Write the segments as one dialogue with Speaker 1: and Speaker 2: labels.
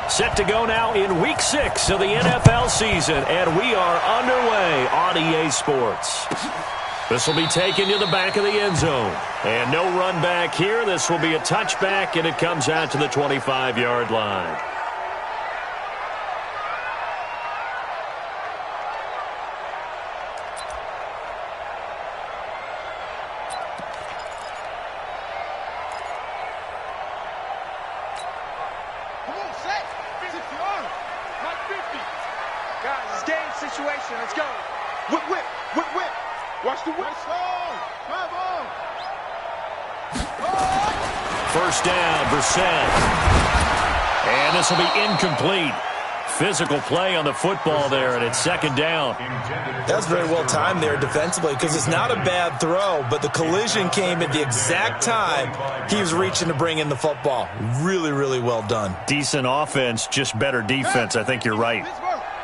Speaker 1: Set to go now in Week 6 of the NFL season, and we are underway on EA Sports. This will be taken to the back of the end zone. And no run back here. This will be a touchback, and it comes out to the 25-yard line.
Speaker 2: Situation. Let's go. Whip, whip, whip, whip. Watch the whip.
Speaker 1: First down, Brissett. And this will be incomplete. Physical play on the football there, and it's second down.
Speaker 3: That's very well timed there defensively because it's not a bad throw, but the collision came at the exact time he was reaching to bring in the football. Really, really well done.
Speaker 1: Decent offense, just better defense. I think you're right.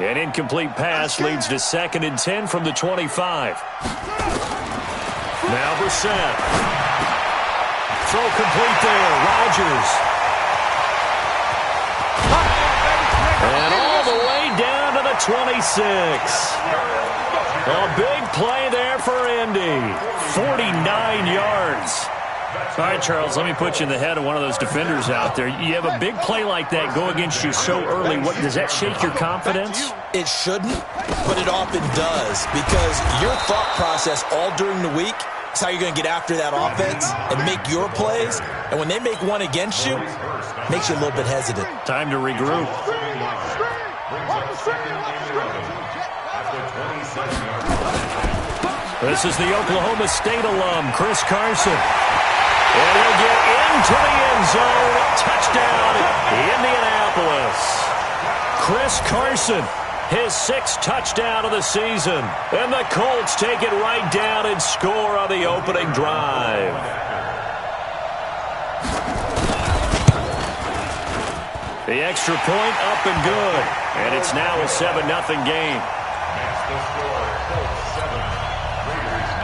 Speaker 1: An incomplete pass leads to 2nd and 10 from the 25. Now Brissett. Throw complete there. Rodgers. And all the way down to the 26. A big play there for Indy. 49 yards. All right, Charles, let me put you in the head of one of those defenders out there. You have a big play like that go against you so early. What does that shake your confidence?
Speaker 3: It shouldn't, but it often does because your thought process all during the week is how you're going to get after that offense and make your plays. And when they make one against you, it makes you a little bit hesitant.
Speaker 1: Time to regroup. This is the Oklahoma State alum, Chris Carson. And he'll get into the end zone. Touchdown, Indianapolis. Chris Carson, his 6th touchdown of the season. And the Colts take it right down and score on the opening drive. The extra point up and good. And it's now a 7-0 game.
Speaker 4: That's the score. Colts 7, Raiders 0.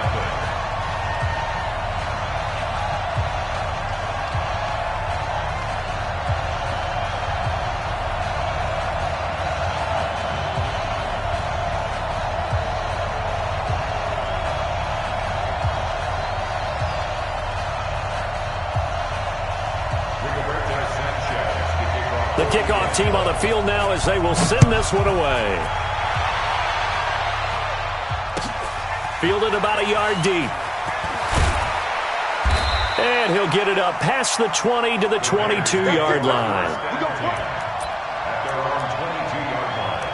Speaker 1: The kickoff team on the field now as they will send this one away. Fielded about a yard deep. And he'll get it up past the 20 to the 22-yard line.
Speaker 4: At their own 22-yard line.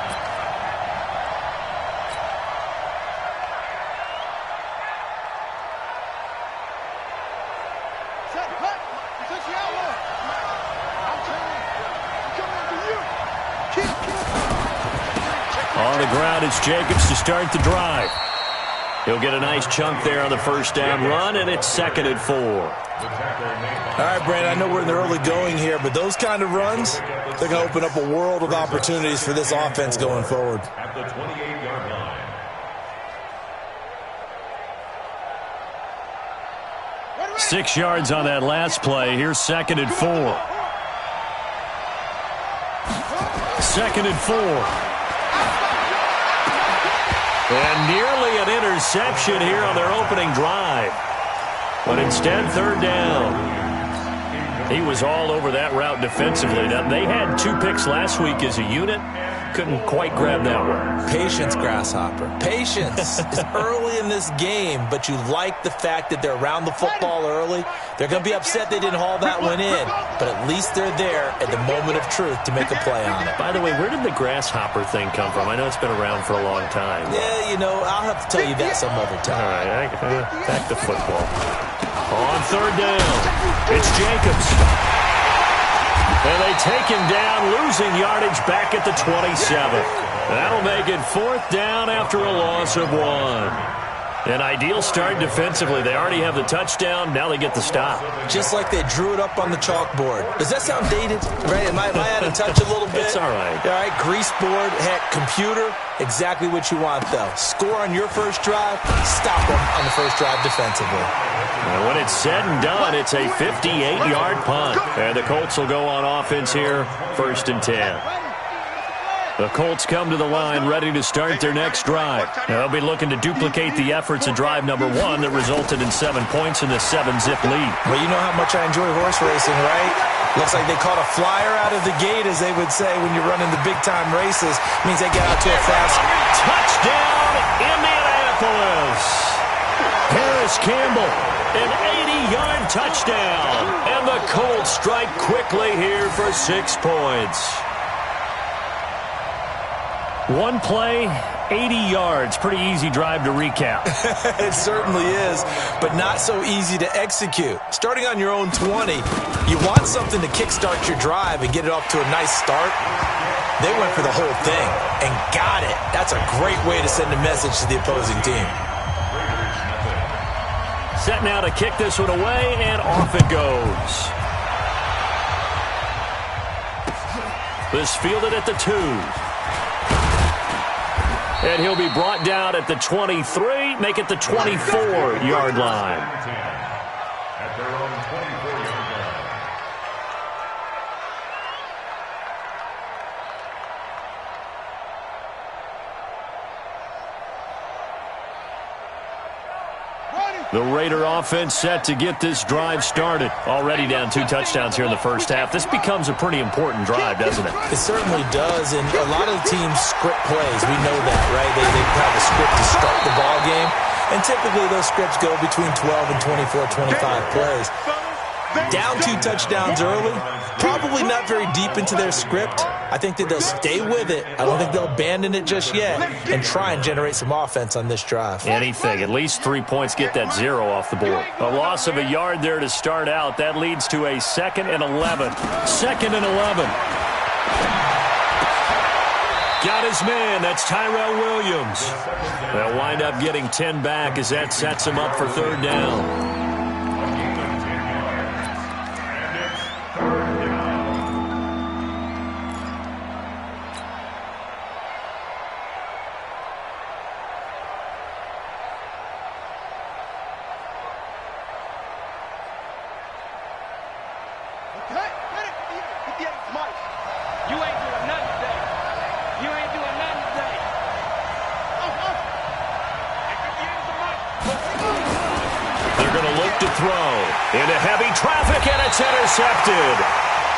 Speaker 1: On the ground, it's Jacobs to start the drive. He'll get a nice chunk there on the first down run, and it's 2nd and 4.
Speaker 3: All right, Brandon, I know we're in the early going here, but those kind of runs, they're going to open up a world of opportunities for this offense going forward.
Speaker 4: At the 28-yard line.
Speaker 1: 6 yards on that last play. Here's 2nd and 4. 2nd and 4. And nearly an interception here on their opening drive. But instead, 3rd down. He was all over that route defensively. Now, they had 2 picks last week as a unit. Couldn't quite grab that one.
Speaker 3: Patience, Grasshopper. Patience. It's early in this game, but you like the fact that they're around the football early. They're going to be upset they didn't haul that one in, but at least they're there at the moment of truth to make a play on it.
Speaker 1: By the way, where did the grasshopper thing come from? I know it's been around for a long time.
Speaker 3: Yeah, you know, I'll have to tell you that some other time.
Speaker 1: All right, back to football. On 3rd down, it's Jacobs. And they take him down, losing yardage back at the 27. That'll make it 4th down after a loss of 1. An ideal start defensively. They already have the touchdown. Now they get the stop.
Speaker 3: Just like they drew it up on the chalkboard. Does that sound dated? Right? Am I out of touch a little bit?
Speaker 1: It's all right.
Speaker 3: All right, grease board, heck, computer, exactly what you want, though. Score on your first drive, stop them on the first drive defensively.
Speaker 1: And when it's said and done, it's a 58-yard punt. And the Colts will go on offense here, 1st and 10. The Colts come to the line ready to start their next drive. They'll be looking to duplicate the efforts of drive number 1 that resulted in 7 points in the 7-zip lead.
Speaker 3: Well, you know how much I enjoy horse racing, right? Looks like they caught a flyer out of the gate, as they would say when you're running the big-time races. Means they get out to a fast
Speaker 1: touchdown, Indianapolis. Harris Campbell, an 80-yard touchdown. And the Colts strike quickly here for 6 points. One play, 80 yards. Pretty easy drive to recap.
Speaker 3: It certainly is, but not so easy to execute. Starting on your own 20, you want something to kickstart your drive and get it off to a nice start. They went for the whole thing and got it. That's a great way to send a message to the opposing team.
Speaker 1: Set now to kick this one away, and off it goes. This fielded at the 2. And he'll be brought down at the 23, make it the 24-yard line.
Speaker 4: At their own 24-yard line.
Speaker 1: The Raider offense set to get this drive started. Already down 2 touchdowns here in the first half. This becomes a pretty important drive, doesn't it?
Speaker 3: It certainly does, and a lot of the teams script plays. We know that, right? They have a script to start the ball game, and typically those scripts go between 12 and 24, 25 plays. Down 2 touchdowns early, probably not very deep into their script. I think that they'll stay with it. I don't think they'll abandon it just yet and try and generate some offense on this drive.
Speaker 1: Anything. At least 3 points, get that 0 off the board. A loss of a yard there to start out. That leads to a 2nd and 11. 2nd and 11. Got his man. That's Tyrell Williams. They'll wind up getting 10 back as that sets him up for 3rd down. Into heavy traffic, and it's intercepted.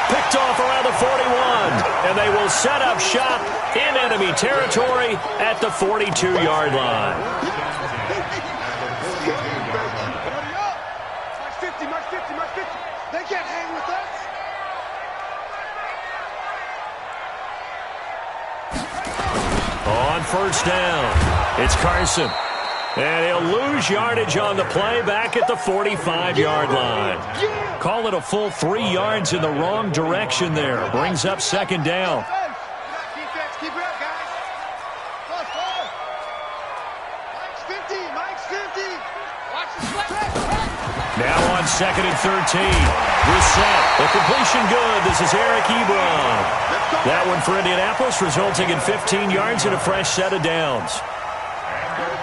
Speaker 1: Picked off around the 41, and they will set up shop in enemy territory at the 42-yard line.
Speaker 2: March 50, March 50, March 50. They can't hang with us.
Speaker 1: On 1st down, it's Carson. And he'll lose yardage on the play back at the 45-yard line. Call it a full 3 yards in the wrong direction there. Brings up 2nd down.
Speaker 2: Defense, keep it up, guys. Close, close. Mike's 50, Mike's 50. Watch the slip.
Speaker 1: Now on 2nd and 13. Reset. The completion good. This is Eric Ebron. That one for Indianapolis, resulting in 15 yards and a fresh set of downs.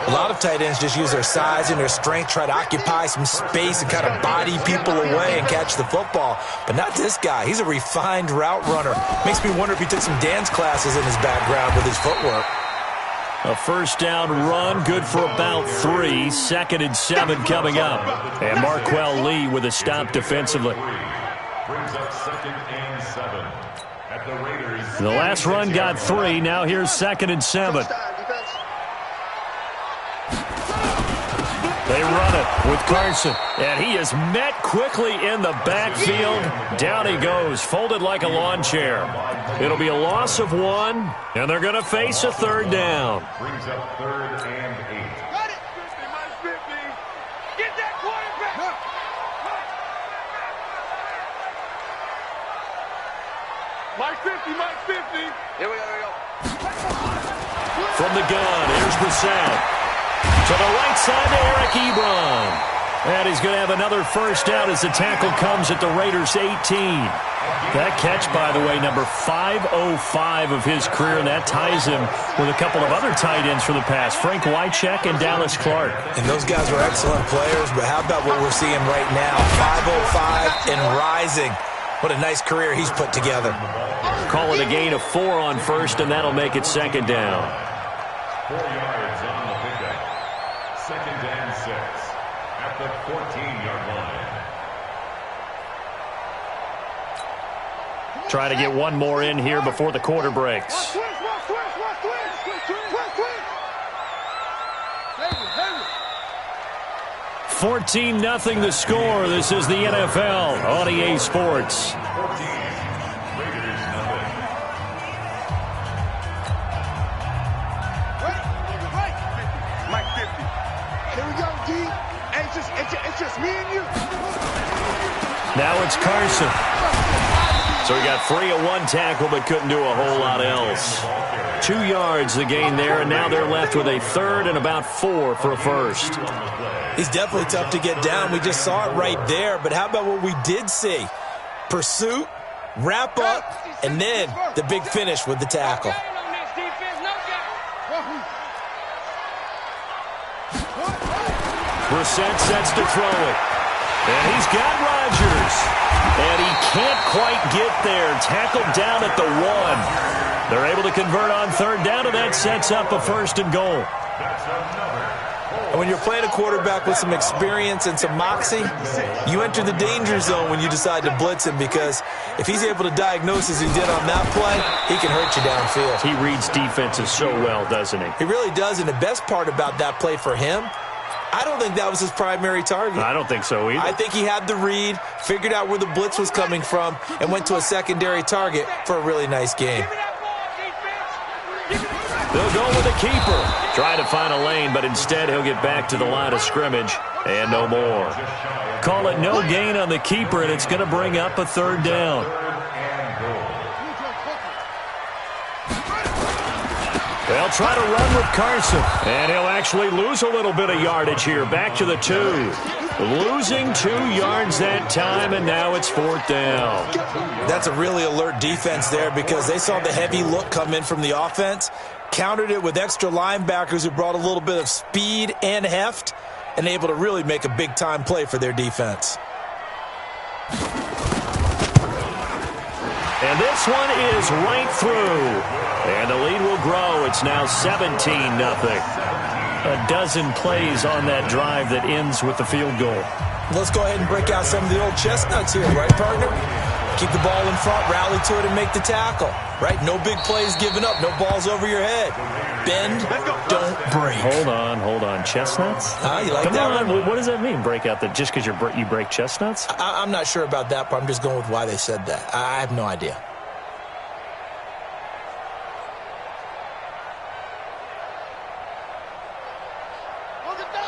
Speaker 3: A lot of tight ends just use their size and their strength, try to occupy some space and kind of body people away and catch the football. But not this guy. He's a refined route runner. Makes me wonder if he took some dance classes in his background with his footwork.
Speaker 1: A 1st down run, good for about 3. 2nd and 7 coming up. And Marquell Lee with a stop defensively.
Speaker 4: Brings up 2nd and 7 at the Raiders.
Speaker 1: The last run got 3. Now here's 2nd and 7. They run it with Carson, and he is met quickly in the backfield. Down he goes, folded like a lawn chair. It'll be a loss of 1, and they're going to face a 3rd down.
Speaker 4: Brings up 3rd and 8.
Speaker 2: Got it. 50, minus 50. Get that quarterback. Minus 50, minus 50. Here we go,
Speaker 1: From the gun, here's Brissett. To the right side to Eric Ebron. And he's going to have another first down as the tackle comes at the Raiders' 18. That catch, by the way, number 505 of his career, and that ties him with a couple of other tight ends for the pass, Frank Wycheck and Dallas Clark.
Speaker 3: And those guys were excellent players, but how about what we're seeing right now? 505 and rising. What a nice career he's put together.
Speaker 1: Call it a gain of 4 on first, and that'll make it second down.
Speaker 4: 4 yards on the pickup. Second and 6 at the 14-yard line.
Speaker 1: Try to get one more in here before the quarter breaks. 14-0 the score. This is the NFL on EA Sports.
Speaker 4: 14, Raiders nothing.
Speaker 2: Mike 50. Here we go, D. It's just me and you.
Speaker 1: Now it's Carson. So he got 3 at one tackle, but couldn't do a whole lot else. 2 yards the gain there, and now they're left with a third and about 4 for a first.
Speaker 3: He's definitely tough to get down. We just saw it right there, but how about what we did see? Pursuit, wrap up, and then the big finish with the tackle.
Speaker 1: Brissett sets to throw it. And he's got Rodgers. And he can't quite get there. Tackled down at the 1. They're able to convert on third down, and that sets up a first and goal.
Speaker 3: And when you're playing a quarterback with some experience and some moxie, you enter the danger zone when you decide to blitz him, because if he's able to diagnose as he did on that play, he can hurt you downfield.
Speaker 1: He reads defenses so well, doesn't he?
Speaker 3: He really does, and the best part about that play for him, I don't think that was his primary target.
Speaker 1: I don't think so either.
Speaker 3: I think he had the read, figured out where the blitz was coming from, and went to a secondary target for a really nice game.
Speaker 1: They'll go with the keeper. Trying to find a lane, but instead he'll get back to the line of scrimmage and no more. Call it no gain on the keeper, and it's going to bring up a third down. They'll try to run with Carson, and he'll actually lose a little bit of yardage here. Back to the 2. Losing 2 yards that time, and now it's fourth down.
Speaker 3: That's a really alert defense there, because they saw the heavy look come in from the offense, countered it with extra linebackers who brought a little bit of speed and heft, and able to really make a big-time play for their defense.
Speaker 1: And this one is right through. And the lead will grow. It's now 17-0. A dozen plays on that drive that ends with the field goal.
Speaker 3: Let's go ahead and break out some of the old chestnuts here, right, partner? Keep the ball in front, rally to it, and make the tackle, right? No big plays given up, no balls over your head. Bend, don't break.
Speaker 1: Hold on. Chestnuts?
Speaker 3: You like
Speaker 1: Come
Speaker 3: that
Speaker 1: on.
Speaker 3: one?
Speaker 1: What does that mean, break out? Just because you break chestnuts?
Speaker 3: I'm not sure about that, but I'm just going with why they said that. I have no idea.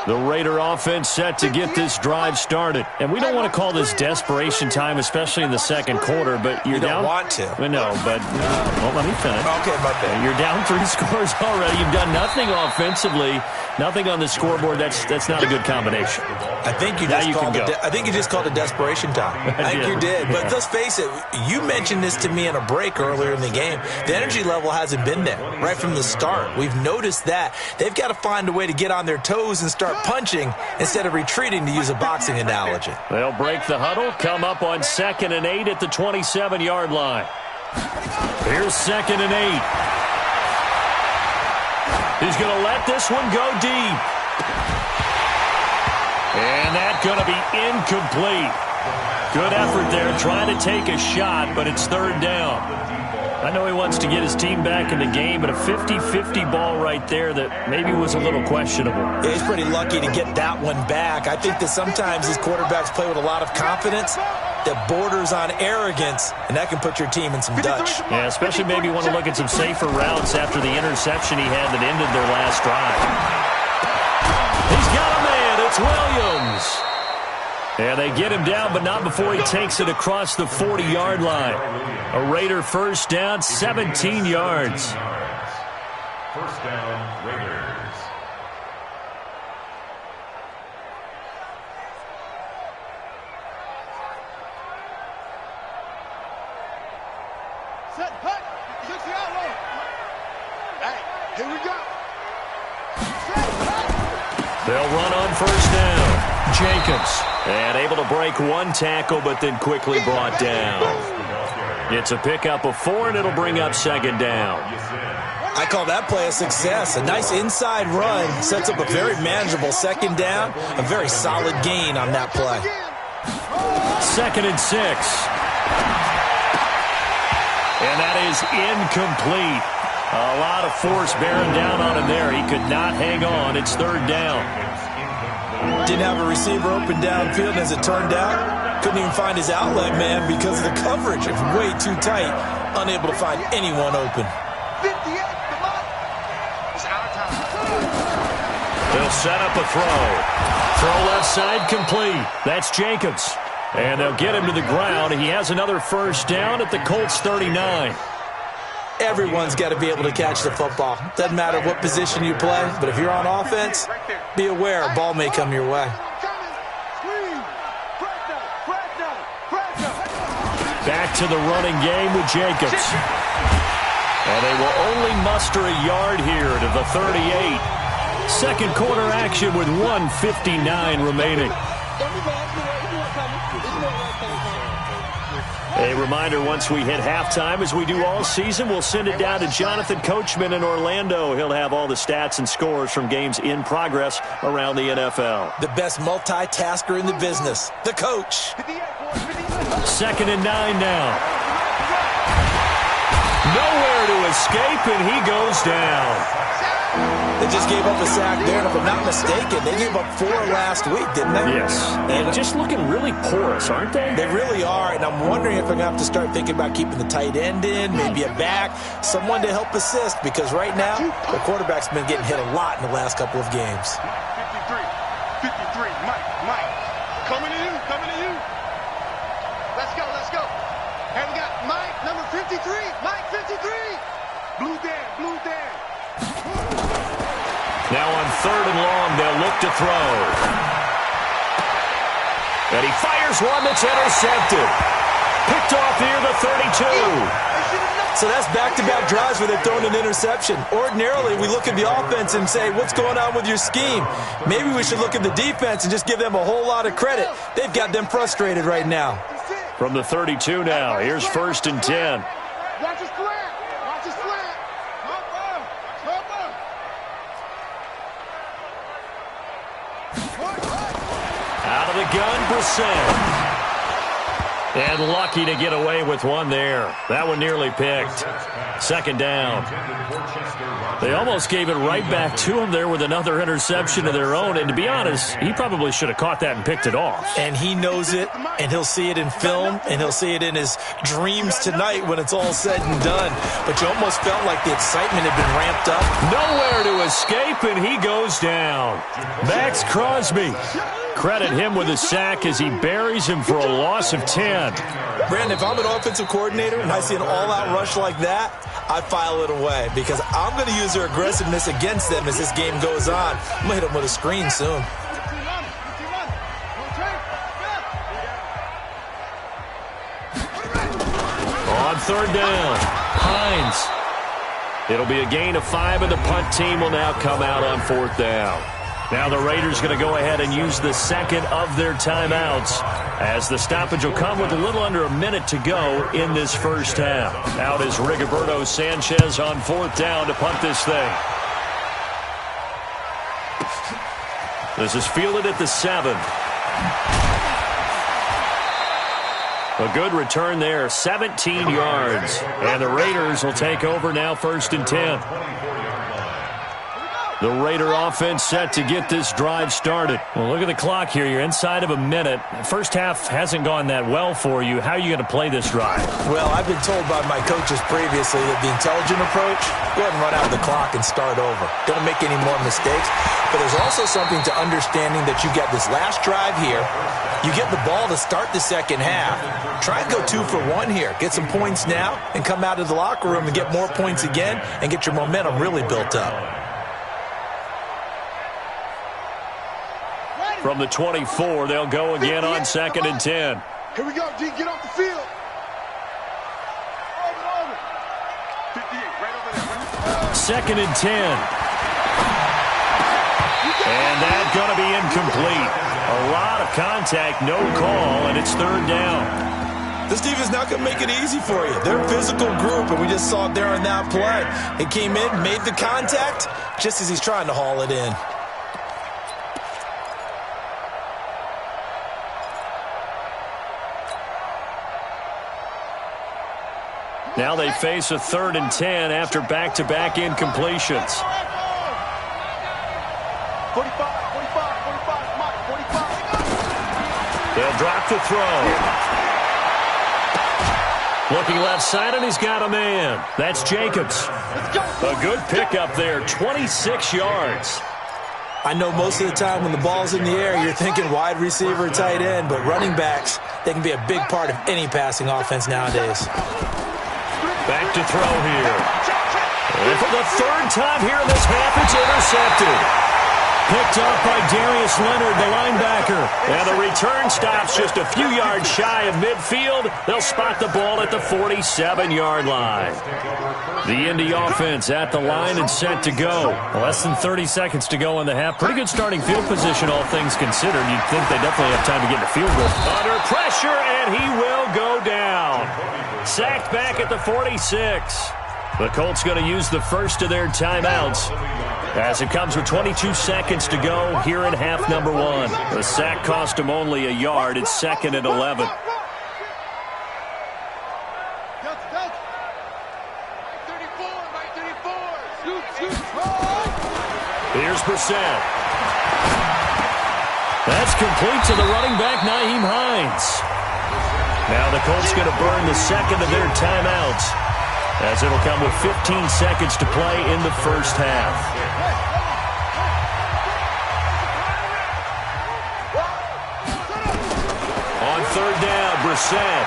Speaker 1: The Raider offense set to get this drive started. And we don't want to call this desperation time, especially in the second quarter, but you're down.
Speaker 3: You don't want to.
Speaker 1: No, but let me finish.
Speaker 3: Okay, my bad.
Speaker 1: You're down 3 scores already. You've done nothing offensively, nothing on the scoreboard. That's not a good combination.
Speaker 3: I think you just called it desperation time. I think you did. But let's face it, you mentioned this to me in a break earlier in the game. The energy level hasn't been there right from the start. We've noticed that. They've got to find a way to get on their toes and start punching instead of retreating, to use a boxing analogy.
Speaker 1: They'll break the huddle, come up on 2nd and 8 at the 27-yard line. Here's 2nd and 8. He's going to let this one go deep. And that's going to be incomplete. Good effort there, trying to take a shot, but it's third down. I know he wants to get his team back in the game, but a 50-50 ball right there that maybe was a little questionable.
Speaker 3: Yeah, he's pretty lucky to get that one back. I think that sometimes these quarterbacks play with a lot of confidence that borders on arrogance, and that can put your team in some Dutch.
Speaker 1: Yeah, especially maybe you want to look at some safer routes after the interception he had that ended their last drive. He's got a man. It's Williams. And they get him down, but not before he takes it across the 40-yard line. A Raider first down, 17 yards.
Speaker 4: First down, Raiders.
Speaker 2: Set, hut. 60 out low. Hey, here we go. Set, hut.
Speaker 1: They'll run on first down. Jacobs. And able to break one tackle, but then quickly brought down. It's a pickup of 4, and it'll bring up second down.
Speaker 3: I call that play a success. A nice inside run sets up a very manageable second down. A very solid gain on that play.
Speaker 1: 2nd and 6. And that is incomplete. A lot of force bearing down on him there. He could not hang on. It's 3rd down.
Speaker 3: Didn't have a receiver open downfield, and as it turned out, couldn't even find his outlet man because of the coverage. It was way too tight. Unable to find anyone open.
Speaker 2: 58, come on. It's our time.
Speaker 1: They'll set up a throw. Throw left side complete. That's Jacobs. And they'll get him to the ground. He has another first down at the Colts 39.
Speaker 3: Everyone's got to be able to catch the football. Doesn't matter what position you play, but if you're on offense, be aware a ball may come your way.
Speaker 1: Back to the running game with Jacobs. And they will only muster a yard here to the 38. Second quarter action with 1:59 remaining. A reminder, once we hit halftime, as we do all season, we'll send it down to Jonathan Coachman in Orlando. He'll have all the stats and scores from games in progress around the NFL.
Speaker 3: The best multitasker in the business, the coach.
Speaker 1: 2nd and 9 now. Nowhere to escape, and he goes down.
Speaker 3: They just gave up a sack there, and if I'm not mistaken, they gave up 4 last week, didn't they?
Speaker 1: Yes. And just looking really porous, aren't they?
Speaker 3: They really are, and I'm wondering if I'm going to have to start thinking about keeping the tight end in, maybe a back, someone to help assist, because right now, the quarterback's been getting hit a lot in the last couple of games.
Speaker 2: 53, Mike. Coming to you. Let's go. And we got Mike, number 53. Mike, 53. Blue Dan.
Speaker 1: Now on 3rd and long, they'll look to throw. And he fires one that's intercepted. Picked off near the 32.
Speaker 3: So that's back-to-back drives where they've thrown an interception. Ordinarily, we look at the offense and say, what's going on with your scheme? Maybe we should look at the defense and just give them a whole lot of credit. They've got them frustrated right now.
Speaker 1: From the 32 now, here's 1st and 10.
Speaker 2: Watch his slant.
Speaker 1: Out of the gun, Brissett. And lucky to get away with one there. That one nearly picked. 2nd down. They almost gave it right back to him there with another interception of their own. And to be honest, he probably should have caught that and picked it off.
Speaker 3: And he knows it, and he'll see it in film, and he'll see it in his dreams tonight when it's all said and done. But you almost felt like the excitement had been ramped up.
Speaker 1: Nowhere to escape, and he goes down. Max Crosby. Credit him with a sack as he buries him for a loss of 10.
Speaker 3: Brandon, if I'm an offensive coordinator and I see an all-out rush like that, I file it away because I'm going to use their aggressiveness against them as this game goes on. I'm going to hit them with a screen soon.
Speaker 1: On 3rd down, Hines. It'll be a gain of 5, and the punt team will now come out on 4th down. Now the Raiders going to go ahead and use the second of their timeouts as the stoppage will come with a little under a minute to go in this first half. Out is Rigoberto Sanchez on 4th down to punt this thing. This is fielded at the 7. A good return there, 17 yards. And the Raiders will take over now 1st and 10. The Raider offense set to get this drive started. Well, look at the clock here. You're inside of a minute. First half hasn't gone that well for you. How are you going to play this drive?
Speaker 3: Well, I've been told by my coaches previously that the intelligent approach, go ahead and run out the clock and start over. Don't make any more mistakes. But there's also something to understanding that you got this last drive here. You get the ball to start the second half. Try and go 2 for 1 here. Get some points now and come out of the locker room and get more points again and get your momentum really built up.
Speaker 1: From the 24, they'll go again on 2nd and 10.
Speaker 2: Here we go, D. Get off the field. Over.
Speaker 1: 2nd and 10. And that's going to be incomplete. A lot of contact, no call, and it's 3rd down.
Speaker 3: This defense not going to make it easy for you. They're a physical group, and we just saw it there on that play. He came in, made the contact, just as he's trying to haul it in.
Speaker 1: Now they face a 3rd and 10 after back-to-back incompletions.
Speaker 2: 45, Mike, 45.
Speaker 1: They'll drop the throw. Looking left side, and he's got a man. That's Jacobs. A good pickup there, 26 yards.
Speaker 3: I know most of the time when the ball's in the air, you're thinking wide receiver, tight end, but running backs, they can be a big part of any passing offense nowadays.
Speaker 1: Back to throw here. And for the 3rd time here in this half, it's intercepted. Picked off by Darius Leonard, the linebacker. And the return stops just a few yards shy of midfield. They'll spot the ball at the 47-yard line. The Indy offense at the line and set to go. Less than 30 seconds to go in the half. Pretty good starting field position, all things considered. You'd think they definitely have time to get in the field goal. Under pressure, and he will go down. Sacked back at the 46. The Colts going to use the first of their timeouts as it comes with 22 seconds to go here in half number 1. The sack cost him only a yard. It's 2nd and 11. Here's Brissett. That's complete to the running back, Nyheim Hines. Now the Colts going to burn the second of their timeouts, as it'll come with 15 seconds to play in the first half. On 3rd down, Brissett.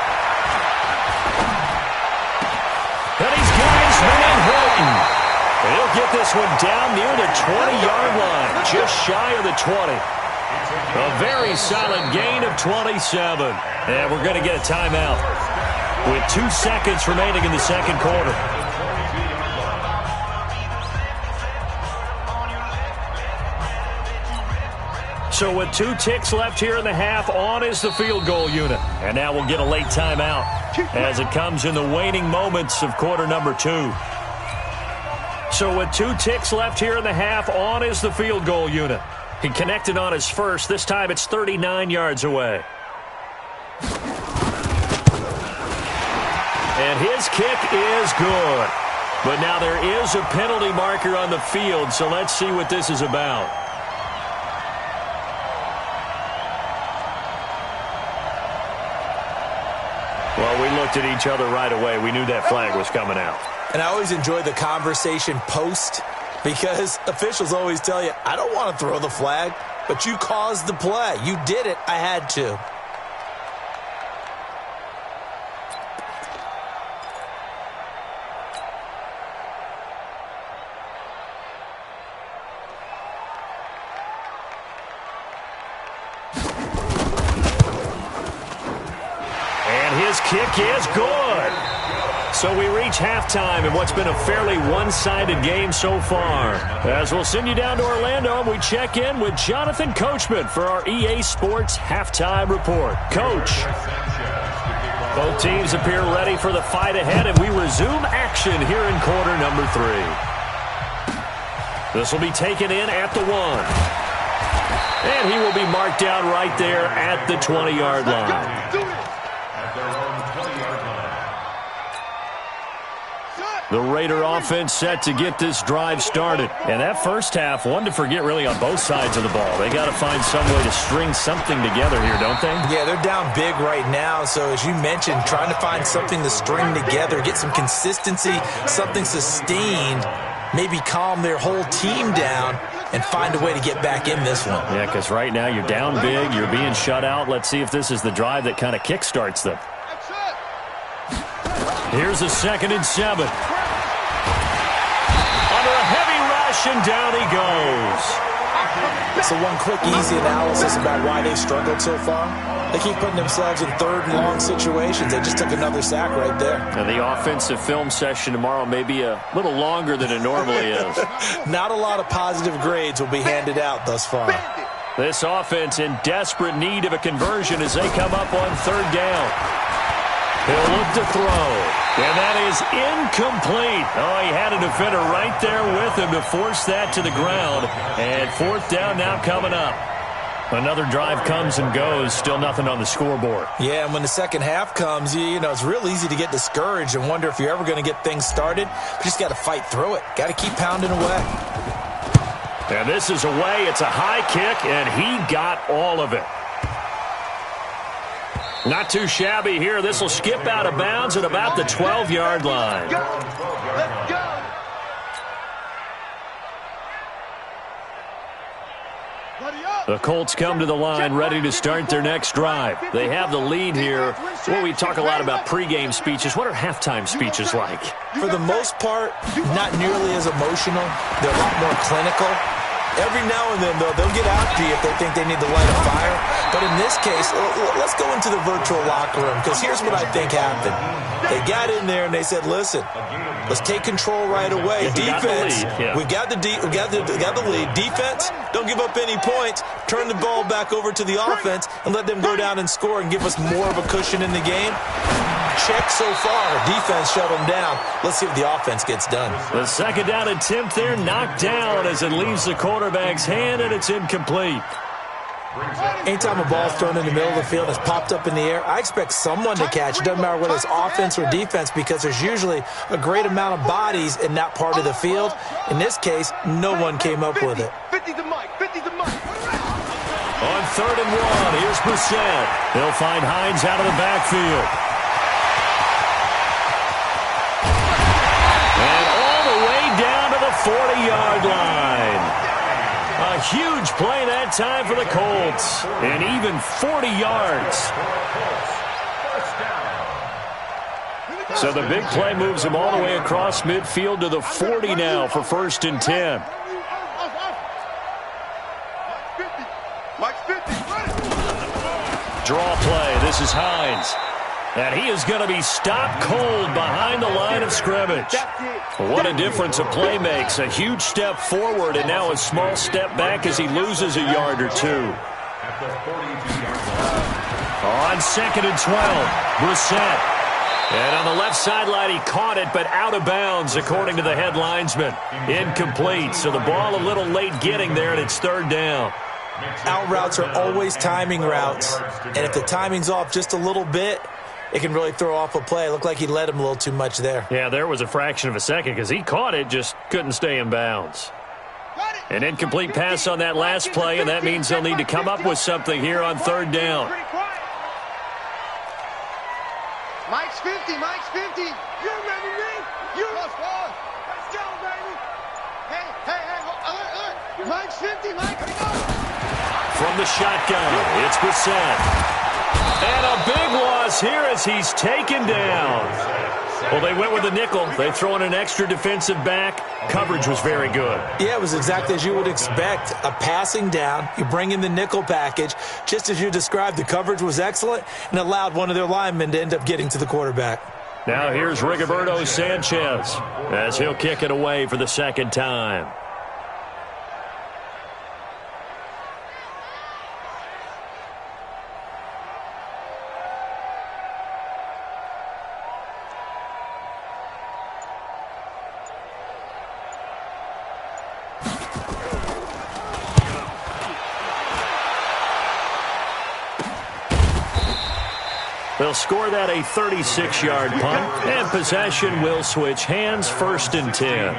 Speaker 1: And he's got his man Hilton. He'll get this one down near the 20-yard line, just shy of the 20. A very solid gain of 27. And we're going to get a timeout with 2 seconds remaining in the second quarter. So with 2 ticks left here in the half, on is the field goal unit. And now we'll get a late timeout as it comes in the waning moments of quarter number 2. So with 2 ticks left here in the half, on is the field goal unit. He connected on his first. This time it's 39 yards away. And his kick is good. But now there is a penalty marker on the field, so let's see what this is about. Well, we looked at each other right away. We knew that flag was coming out.
Speaker 3: And I always enjoy the conversation post, because officials always tell you, I don't want to throw the flag, but you caused the play. You did it. I had to.
Speaker 1: And his kick is good. So we reach halftime in what's been a fairly one-sided game so far. As we'll send you down to Orlando, we check in with Jonathan Coachman for our EA Sports Halftime Report. Coach. Both teams appear ready for the fight ahead, and we resume action here in quarter number 3. This will be taken in at the 1. And he will be marked down right there at the 20-yard line. The Raider offense set to get this drive started. And that first half, one to forget really on both sides of the ball. They got to find some way to string something together here, don't they?
Speaker 3: Yeah, they're down big right now. So as you mentioned, trying to find something to string together, get some consistency, something sustained, maybe calm their whole team down and find a way to get back in this one.
Speaker 1: Yeah, because right now you're down big, you're being shut out. Let's see if this is the drive that kind of kickstarts them. Here's a 2nd and 7. Under a heavy rush, and down he goes.
Speaker 3: So one quick, easy analysis about why they struggled so far. They keep putting themselves in third and long situations. They just took another sack right there.
Speaker 1: And the offensive film session tomorrow may be a little longer than it normally is.
Speaker 3: Not a lot of positive grades will be handed out thus far.
Speaker 1: This offense in desperate need of a conversion as they come up on third down. He'll look to throw. And that is incomplete. Oh, he had a defender right there with him to force that to the ground. And fourth down now coming up. Another drive comes and goes. Still nothing on the scoreboard.
Speaker 3: Yeah, and when the second half comes, you know, it's real easy to get discouraged and wonder if you're ever going to get things started. But you just got to fight through it. Got to keep pounding away.
Speaker 1: And this is away. It's a high kick, and he got all of it. Not too shabby here. This will skip out of bounds at about the 12-yard line.
Speaker 2: Let's go.
Speaker 1: The Colts come to the line ready to start their next drive. They have the lead here. Well, we talk a lot about pregame speeches. What are halftime speeches like?
Speaker 3: For the most part, not nearly as emotional. They're a lot more clinical. Every now and then, though, they'll get after you if they think they need to light a fire. But in this case, let's go into the virtual locker room, because here's what I think happened. They got in there and they said, listen, let's take control right away. Defense, we got the lead. Defense, don't give up any points. Turn the ball back over to the offense and let them go down and score and give us more of a cushion in the game. Check so far. Defense shut them down. Let's see if the offense gets done.
Speaker 1: The second down attempt there knocked down as it leaves the quarterback's hand, and it's incomplete.
Speaker 3: Anytime a ball's thrown in the middle of the field and it's popped up in the air, I expect someone to catch. It doesn't matter whether it's offense or defense, because there's usually a great amount of bodies in that part of the field. In this case, no one came up with it.
Speaker 2: 50 to Mike. 50 to Mike.
Speaker 1: On third and one, here's Brissett. They'll find Hines out of the backfield. And all the way down to the 40-yard line. A huge play that time for the Colts. And even 40 yards. So the big play moves them all the way across midfield to the 40 now for 1st and 10.
Speaker 2: Mike's 50.
Speaker 1: Draw play. This is Hines. And he is going to be stopped cold behind the line of scrimmage. What a difference a play makes. A huge step forward and now a small step back as he loses a yard or two. On 2nd and 12, Brissett. And on the left sideline, he caught it, but out of bounds, according to the head linesman. Incomplete, so the ball a little late getting there, and it's 3rd down.
Speaker 3: Out routes are always timing routes. And if the timing's off just a little bit, it can really throw off a play. It looked like he led him a little too much there.
Speaker 1: Yeah, there was a fraction of a second because he caught it, just couldn't stay in bounds. An incomplete pass on that last play, and that means they'll need to come up with something here on 3rd down.
Speaker 2: Mike's 50. Mike's 50. You remember me? You lost one. Let's go, baby. Hey. Alert. Mike's 50. Mike, here we go.
Speaker 1: From the shotgun, it's Brissett. And a big loss here as he's taken down. Well, they went with a nickel. They throw in an extra defensive back. Coverage was very good.
Speaker 3: Yeah, it was exactly as you would expect. A passing down. You bring in the nickel package. Just as you described, the coverage was excellent and allowed one of their linemen to end up getting to the quarterback.
Speaker 1: Now here's Rigoberto Sanchez as he'll kick it away for the 2nd time. They'll score that a 36-yard punt, and possession will switch hands, 1st and 10.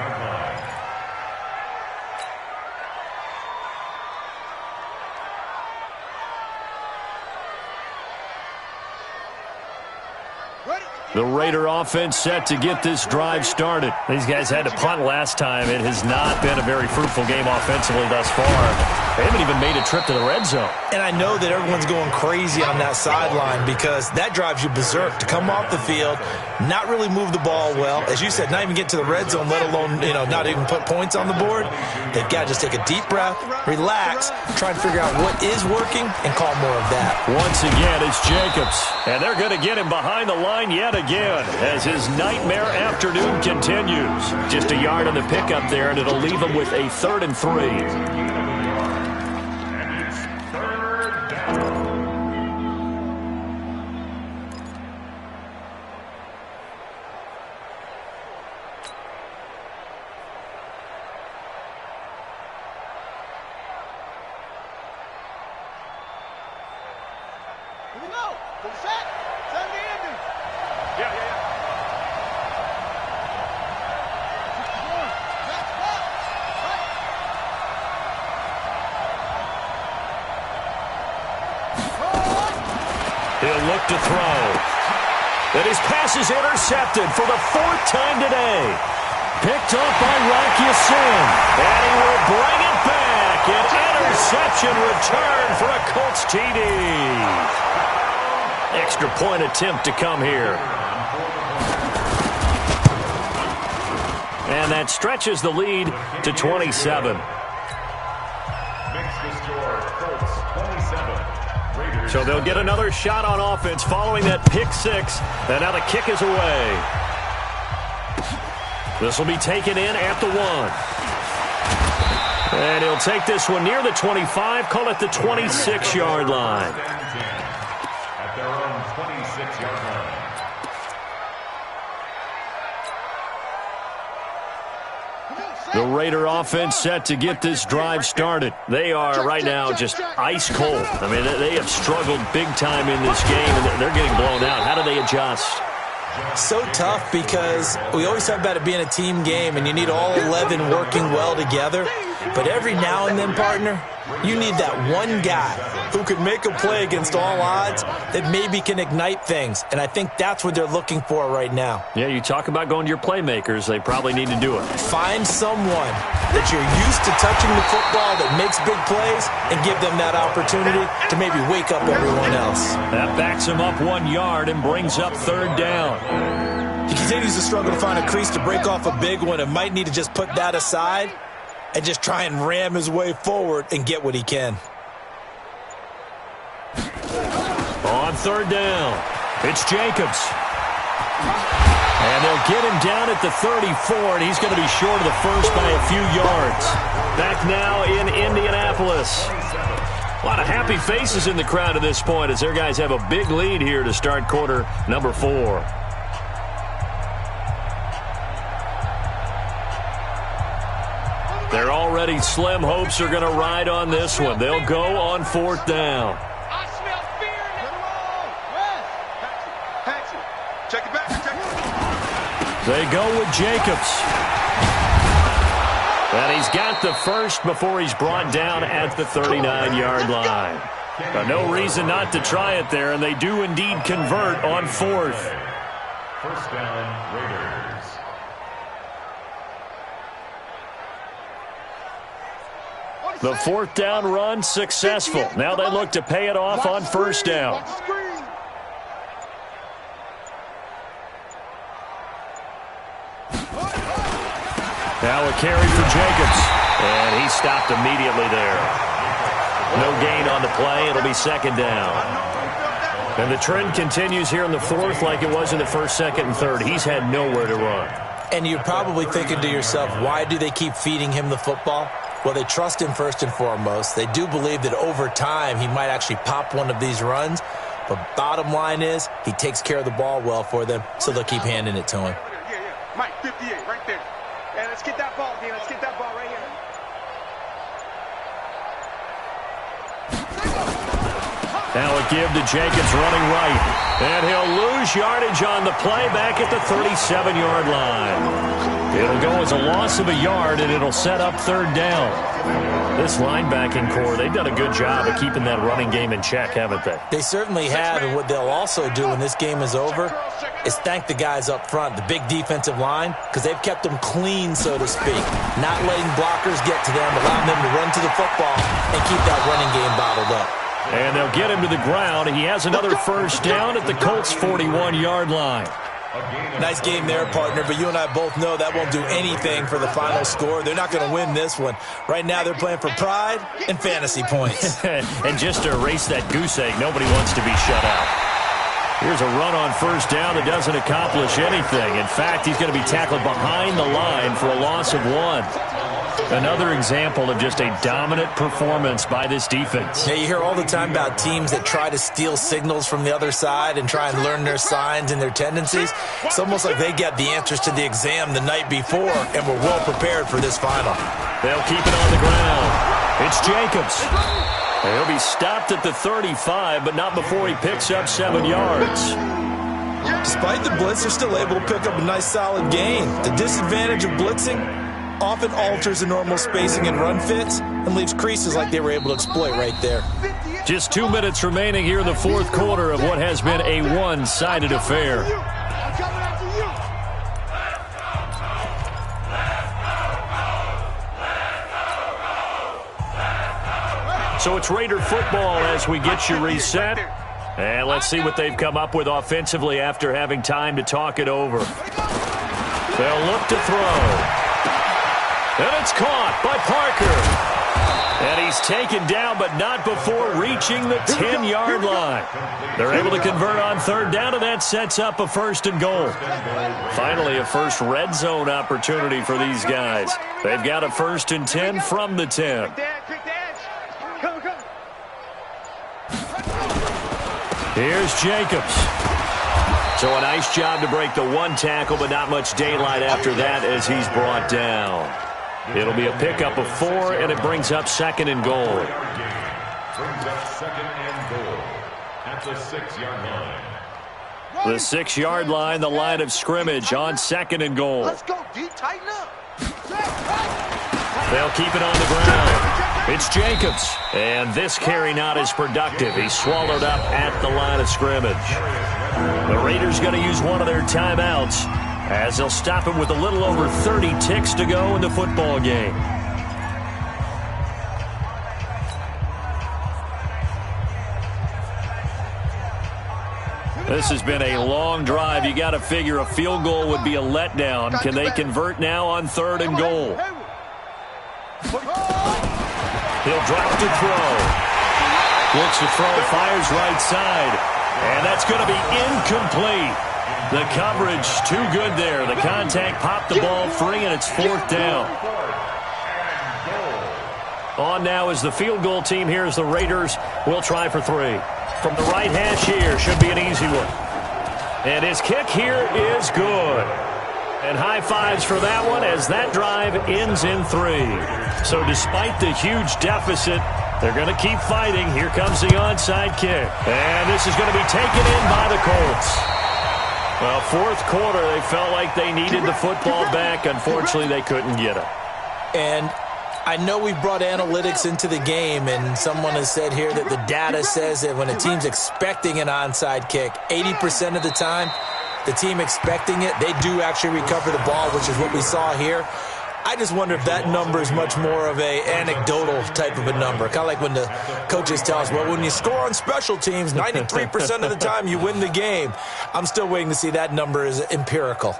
Speaker 1: The Raider offense set to get this drive started. These guys had to punt last time. It has not been a very fruitful game offensively thus far. They haven't even made a trip to the red zone.
Speaker 3: And I know that everyone's going crazy on that sideline because that drives you berserk to come off the field, not really move the ball well. As you said, not even get to the red zone, let alone, not even put points on the board. They've got to just take a deep breath, relax, try and figure out what is working, and call more of that.
Speaker 1: Once again, it's Jacobs. And they're going to get him behind the line yet again as his nightmare afternoon continues. Just a yard on the pickup there, and it'll leave him with a 3rd and 3.
Speaker 2: Here we go. Full set. Send the ending. Yeah. That's what. Right.
Speaker 1: He'll look to throw. And his pass is intercepted for the 4th time today. Picked up by Rocky Sin. And he will bring it back. An interception return for a Colts TD. Extra point attempt to come here. And that stretches the lead to 27.
Speaker 4: Makes the score Colts 27.
Speaker 1: So they'll get another shot on offense following that pick 6. And now the kick is away. This will be taken in at the 1. And he'll take this one near the 25, call it the 26-yard line.
Speaker 4: At their own 26-yard line.
Speaker 1: The Raider offense set to get this drive started. They are right now just ice cold. I mean, they have struggled big time in this game, and they're getting blown out. How do they adjust?
Speaker 3: So tough because we always talk about it being a team game, and you need all 11 working well together. But every now and then, partner, you need that one guy who can make a play against all odds that maybe can ignite things. And I think that's what they're looking for right now.
Speaker 1: Yeah, you talk about going to your playmakers. They probably need to do it.
Speaker 3: Find someone that you're used to touching the football that makes big plays and give them that opportunity to maybe wake up everyone else.
Speaker 1: That backs him up 1 yard and brings up 3rd down.
Speaker 3: He continues to struggle to find a crease to break off a big one and might need to just put that aside and just try and ram his way forward and get what he can.
Speaker 1: On 3rd down, it's Jacobs. And they'll get him down at the 34, and he's going to be short of the first by a few yards. Back now in Indianapolis. A lot of happy faces in the crowd at this point as their guys have a big lead here to start quarter number 4. Their already slim hopes are going to ride on this one. They'll go on 4th down.
Speaker 2: I smell fear in the ball. Pass it. Check it back.
Speaker 1: They go with Jacobs. And he's got the first before he's brought down at the 39-yard line. But no reason not to try it there, and they do indeed convert on 4th.
Speaker 4: 1st down, Raiders.
Speaker 1: The 4th down run successful. Now they look to pay it off on 1st down. Now a carry for Jacobs. And he stopped immediately there. No gain on the play. It'll be 2nd down. And the trend continues here in the 4th like it was in the 1st, 2nd, and 3rd. He's had nowhere to run.
Speaker 3: And you're probably thinking to yourself, why do they keep feeding him the football? Well, they trust him first and foremost. They do believe that over time he might actually pop one of these runs. But bottom line is he takes care of the ball well for them, so they'll keep handing it to him.
Speaker 2: Yeah. Mike, 58, right there. And let's get that ball, Dan. Let's get that ball right here.
Speaker 1: Now a give to Jacobs running right. And he'll lose yardage on the play back at the 37-yard line. It'll go as a loss of a yard, and it'll set up third down. This linebacking core, they've done a good job of keeping that running game in check, haven't they?
Speaker 3: They certainly have, and what they'll also do when this game is over is thank the guys up front, the big defensive line, because they've kept them clean, so to speak, not letting blockers get to them, allowing them to run to the football and keep that running game bottled up.
Speaker 1: And they'll get him to the ground. He has another first down at the Colts' 41-yard line.
Speaker 3: Nice game there, partner, but you and I both know that won't do anything for the final score. They're not going to win this one. Right now they're playing for pride and fantasy points.
Speaker 1: And just to erase that goose egg, nobody wants to be shut out. Here's a run on first down that doesn't accomplish anything. In fact, he's going to be tackled behind the line for a loss of 1. Another example of just a dominant performance by this defense.
Speaker 3: Yeah, you hear all the time about teams that try to steal signals from the other side and try and learn their signs and their tendencies. It's almost like they get the answers to the exam the night before and were well prepared for this final.
Speaker 1: They'll keep it on the ground. It's Jacobs. He'll be stopped at the 35, but not before he picks up 7 yards.
Speaker 3: Despite the blitz, they're still able to pick up a nice solid gain. The disadvantage of blitzing often alters the normal spacing and run fits and leaves creases like they were able to exploit right there.
Speaker 1: Just 2 minutes remaining here in the fourth quarter of what has been a one-sided affair. So it's Raider football as we get you reset. And let's see what they've come up with offensively after having time to talk it over. They'll look to throw. And it's caught by Parker. And he's taken down, but not before reaching the 10-yard line. They're able to convert on third down, and that sets up a first and goal. Finally, a first red zone opportunity for these guys. They've got a first and 10 from the 10. Here's Jacobs. So a nice job to break the one tackle, but not much daylight after that as he's brought down. It'll be a pickup of 4, and it brings up second and goal.
Speaker 4: Brings up second and goal at the 6-yard line.
Speaker 1: The 6-yard line, the line of scrimmage on second and goal.
Speaker 2: Let's go, D. Tighten up.
Speaker 1: They'll keep it on the ground. It's Jacobs. And this carry not as productive. He's swallowed up at the line of scrimmage. The Raiders going to use one of their timeouts as they'll stop him with a little over 30 ticks to go in the football game. This has been a long drive. You got to figure a field goal would be a letdown. Can they convert now on third and goal? He'll drop to throw. Looks to throw, fires right side. And that's going to be incomplete. The coverage too good there. The contact popped the ball free, and it's fourth down. On now is the field goal team. Here's the Raiders. We'll try for 3. From the right hash here, should be an easy one. And his kick here is good. And high fives for that one as that drive ends in 3. So despite the huge deficit, they're going to keep fighting. Here comes the onside kick. And this is going to be taken in by the Colts. Well, fourth quarter, they felt like they needed the football back. Unfortunately, they couldn't get it.
Speaker 3: And I know we've brought analytics into the game, and someone has said here that the data says that when a team's expecting an onside kick, 80% of the time, the team expecting it, they do actually recover the ball, which is what we saw here. I just wonder if that number is much more of a anecdotal type of a number. Kind of like when the coaches tell us, well, when you score on special teams, 93% of the time you win the game. I'm still waiting to see that number is empirical.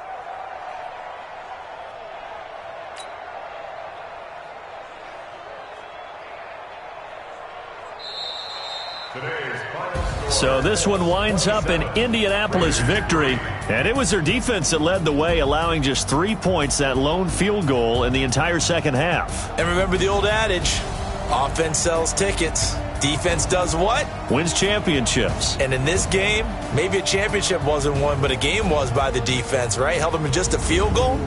Speaker 1: So this one winds up an Indianapolis victory, and it was their defense that led the way, allowing just 3 points, that lone field goal in the entire second half.
Speaker 3: And remember the old adage, offense sells tickets. Defense does what?
Speaker 1: Wins championships.
Speaker 3: And in this game, maybe a championship wasn't won, but a game was by the defense, right? Held them in just a field goal.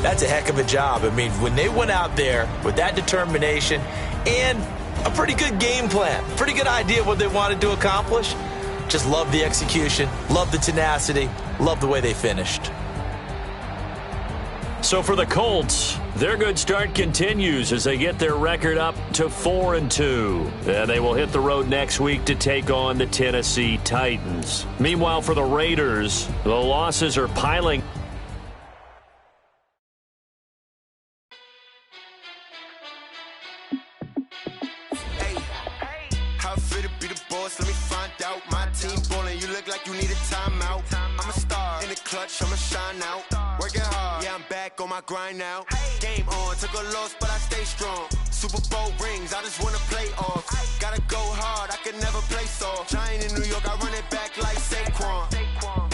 Speaker 3: That's a heck of a job. I mean, when they went out there with that determination and A pretty good game plan. Pretty good idea of what they wanted to accomplish. Just love the execution, love the tenacity, love the way they finished.
Speaker 1: So for the Colts, their good start continues as they get their record up to 4-2. And they will hit the road next week to take on the Tennessee Titans. Meanwhile, for the Raiders, the losses are piling.
Speaker 5: How fit to be the boss? Let me find out. My team ballin', you look like you need a timeout. I'm a star in the clutch, I'ma shine out. Working hard, yeah, I'm back on my grind now. Game on, took a loss, but I stay strong. Super Bowl rings, I just wanna play off. Gotta go hard, I can never play soft. Giant in New York, I run it back like Saquon.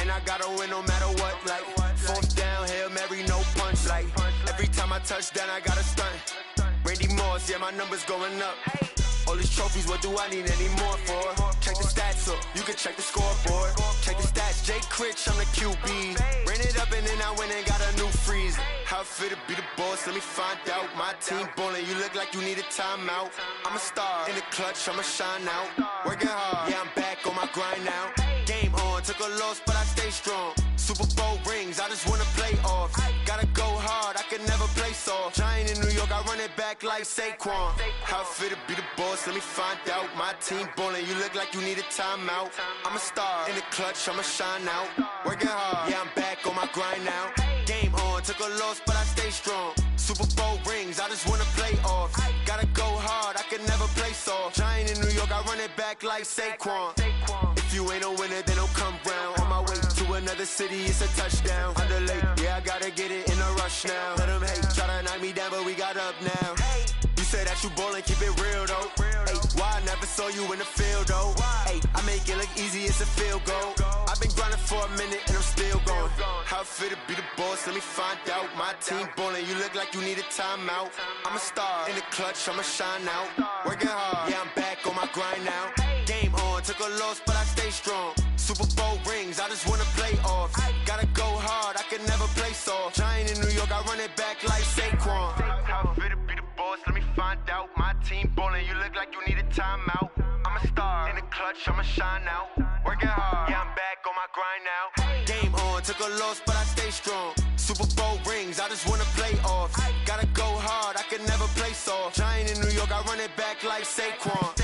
Speaker 5: And I gotta win no matter what, like fourth down, Hail Mary, no punch. Like every time I touch down, I gotta stunt. Randy Moss, yeah, my numbers going up. All these trophies, what do I need any more for? Check the stats up, you can check the scoreboard. Check the stats, Jay Critch, I'm the QB. Ran it up and then I went and got a new freeze. How fit to be the boss, let me find out. My team ballin', you look like you need a timeout. I'm a star in the clutch, I'ma shine out. Working hard, yeah, I'm back on my grind now. Game on, took a loss, but I stay strong. Super Bowl rings, I just wanna play off. Gotta go hard, I can never play soft. Giant in New York, I run it back like Saquon. How fit to be the boss, let me find out. My team ballin', you look like you need a timeout. I'm a star in the clutch, I'ma shine out. Working hard, yeah, I'm back on my grind now. Game on, took a loss, but I stay strong. Super Bowl rings, I just wanna play off. Gotta go hard, I can never play soft. Giant in New York, I run it back like Saquon. If you ain't a winner, then don't come round. On my way to another city, it's a touchdown. Underlay, yeah, I gotta get it in a rush now. Let them hate, try to knock me down, but we got up now. You say that you ballin', keep it real though. Hey, why I never saw you in the field though? Hey, I make it look easy, it's a field goal. I've been grinding for a minute and I'm still going. How fit to be the boss, let me find out. My team ballin', you look like you need a timeout. I'm a star in the clutch, I'ma shine out. Working hard, yeah, I'm back on my grind now. Game on, took a loss, but I stay strong. Super Bowl rings, I just wanna play off. Gotta go hard, I can never play soft. Giant in New York, I run it back like Saquon. How fit to be the boss, let me find out. My team ballin', you look like you need a timeout. I'm a star in the clutch, I'ma shine out. Working hard, yeah, I'm back on my grind now. Game on, took a loss, but I stay strong. Super Bowl rings, I just wanna play off. Gotta go hard, I can never play soft. Giant in New York, I run it back like Saquon.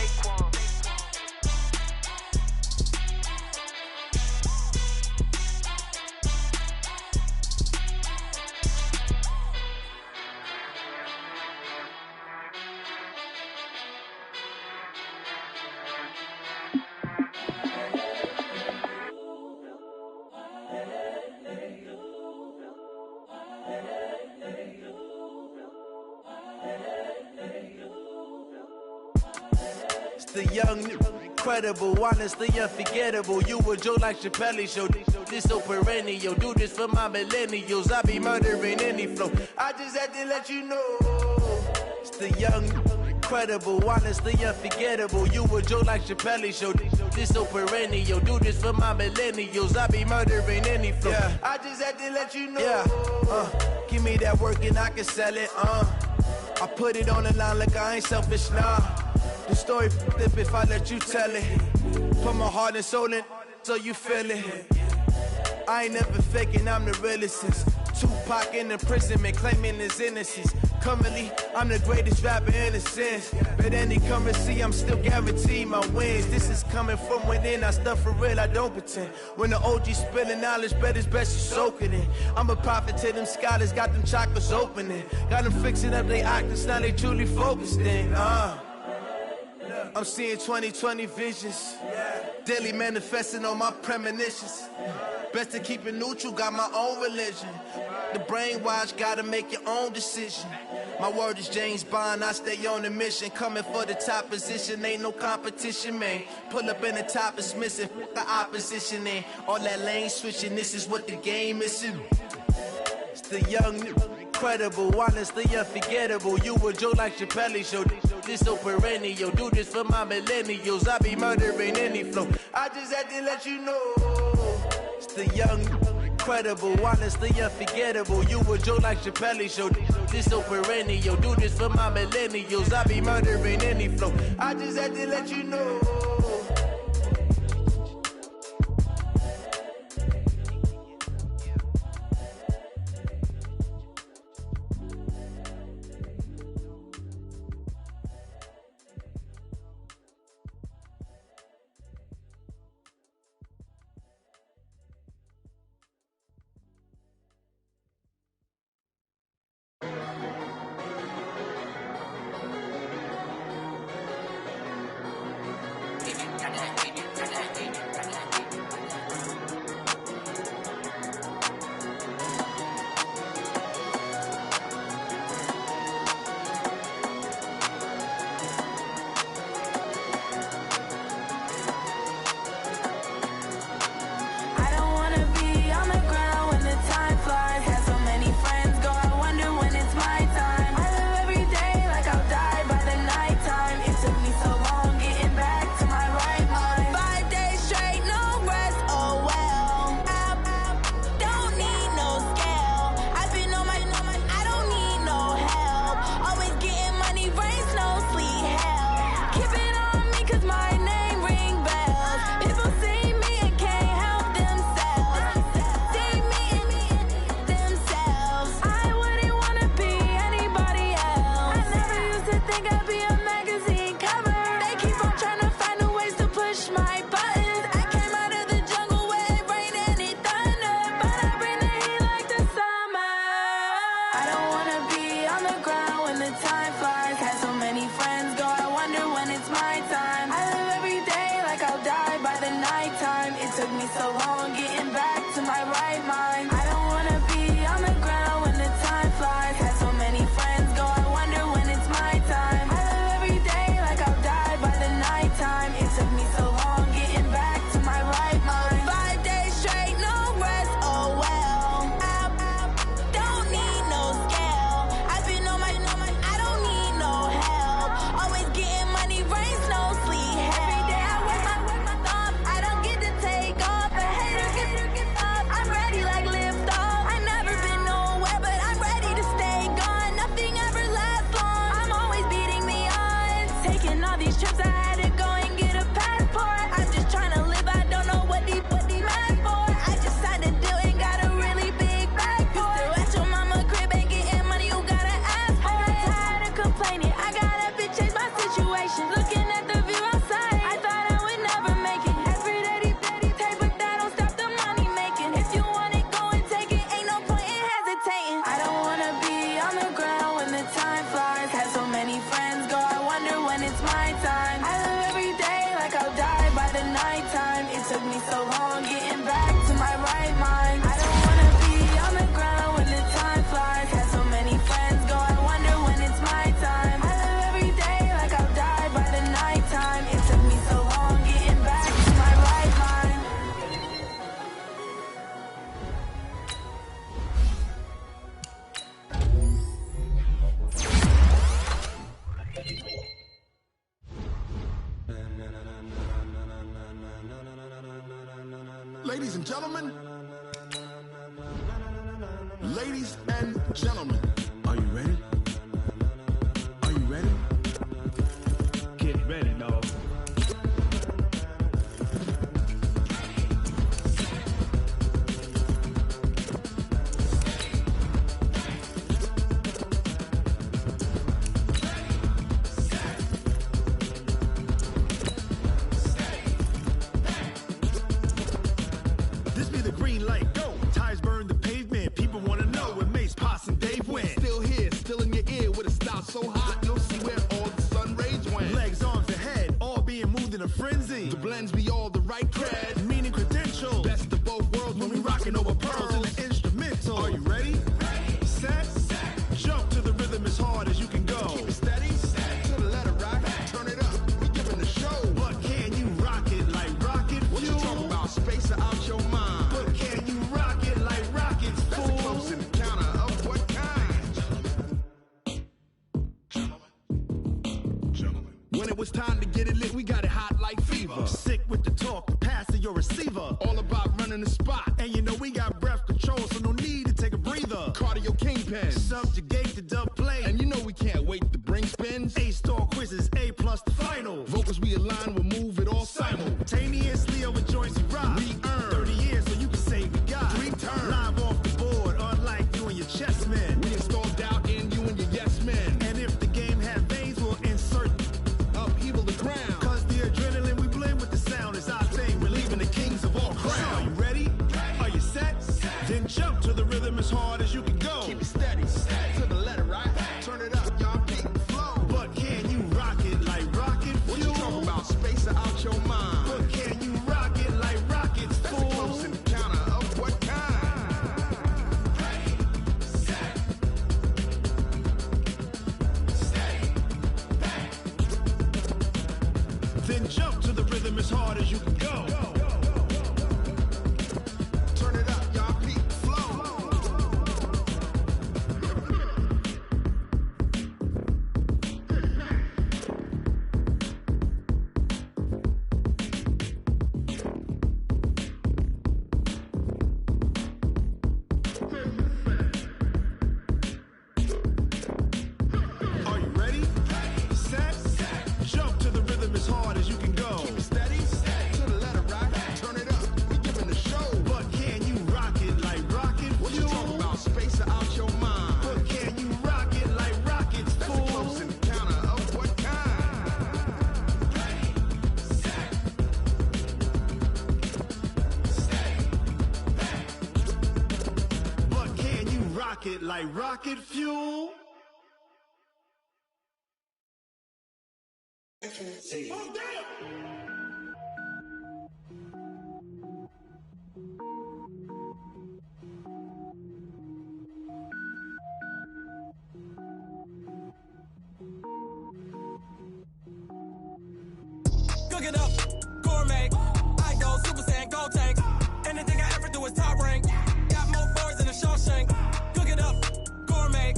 Speaker 6: The young, incredible, honestly unforgettable. You a joke like Chappelle show. This so perennial. Do this for my millennials. I be murdering any flow. I just had to let you know. It's the young, incredible, honestly unforgettable. You a joke like Chappelle show. This so perennial. Do this for my millennials. I be murdering any flow. Yeah. I just had to let you know. Yeah. Give me that work and I can sell it. I put it on the line like I ain't selfish, nah. The story flip if I let you tell it. Put my heart and soul in so you feel it. I ain't never faking, I'm the realest since Tupac in imprisonment, claiming his innocence. Currently, I'm the greatest rapper in a sense. But any currency, I'm still guaranteed my wins. This is coming from within, I stuff for real, I don't pretend. When the OG spilling knowledge, bet it's best you soak it in. I'm a prophet to them scholars, got them chakras opening. Got them fixing up their octaves, now they truly focused in. I'm seeing 2020 visions, daily manifesting on my premonitions. Best to keep it neutral, got my own religion. The brainwash, gotta make your own decision. My word is James Bond, I stay on a mission. Coming for the top position, ain't no competition, man. Pull up in the top, it's missing, the opposition in. All that lane switching, this is what the game is. It's the young, incredible, honestly unforgettable. You a joke like Chappelle show. This so perennial. Do this for my millennials. I be murdering any flow. I just had to let you know. It's the young, incredible, honestly unforgettable. You a joke like Chappelle Show. This so perennial. Do this for my millennials. I be murdering any flow. I just had to let you know.
Speaker 2: Ladies and gentlemen, ladies and gentlemen, are you ready? Are you ready? Get ready, dog. This be the green light, go. Tires burn the pavement. People want to know where Mace, Posse, and Dave went. Still here, still in your ear with a style so hot, you'll see where all the sun rays went. Legs, arms, and head, all being moved in a frenzy. The blends be all the right cred, meaning credentials. Best of both worlds when we rocking over pearls in the instrumental. Are you ready? Set, jump to the rhythm as hard as you can go. Keep it steady, to the letter rock, turn it up. We giving the show. But can you rock it like rocket fuel? What you talking about? Space out your mind. But can you rock it like rockets, fool? That's a close encounter of what kind? Gentlemen. When it was time to get it lit, we got it hot like fever. Sick with the talk, pass to your receiver. All about running the spot. And you know we got breath control.
Speaker 7: the cardio kingpin. Subjugate the dub play. And you know we can't wait to bring spins. A-star quizzes, A+ the final. Vocals we align, we'll move it all simultaneously over joints we rock. We earn 30 years, so you can say we got 3 turns. Live off the board, unlike you and your chess men. We install doubt in you and your yes men. And if the game had veins, we'll insert upheaval the ground. Cause the adrenaline we blend with the sound is our thing. We're leaving the kings of all crowns. So are you ready? Are you set? Then jump to the rhythm as hard as you can go. Keep it steady, to the letter, right? Turn it up, y'all keep the flow. But can you rock it like rocket fuel? What you talking about? Space out your mind. But can you rock it like rockets, fool? That's a close encounter of what kind? Ready, set, steady, back. Then jump to the rhythm as hard as you can go. Turn it up, y'all keep the flow. Are you ready? Set, jump to the rhythm as hard as you can go. Keep it steady, to the letter, right? Turn it up, we giving the show. But can you rock it like rocket fuel? What you talking about? Space out your mind. But can you rock it like rockets, fool? That's a close encounter of what kind? Ready, set, steady, back. But can you rock it like rocket fuel? Oh, damn!
Speaker 8: Cook it up, gourmet. I go Super Saiyan, gold tank. Anything I ever do is top rank. Got more boys than a Shawshank. Cook it up, gourmet.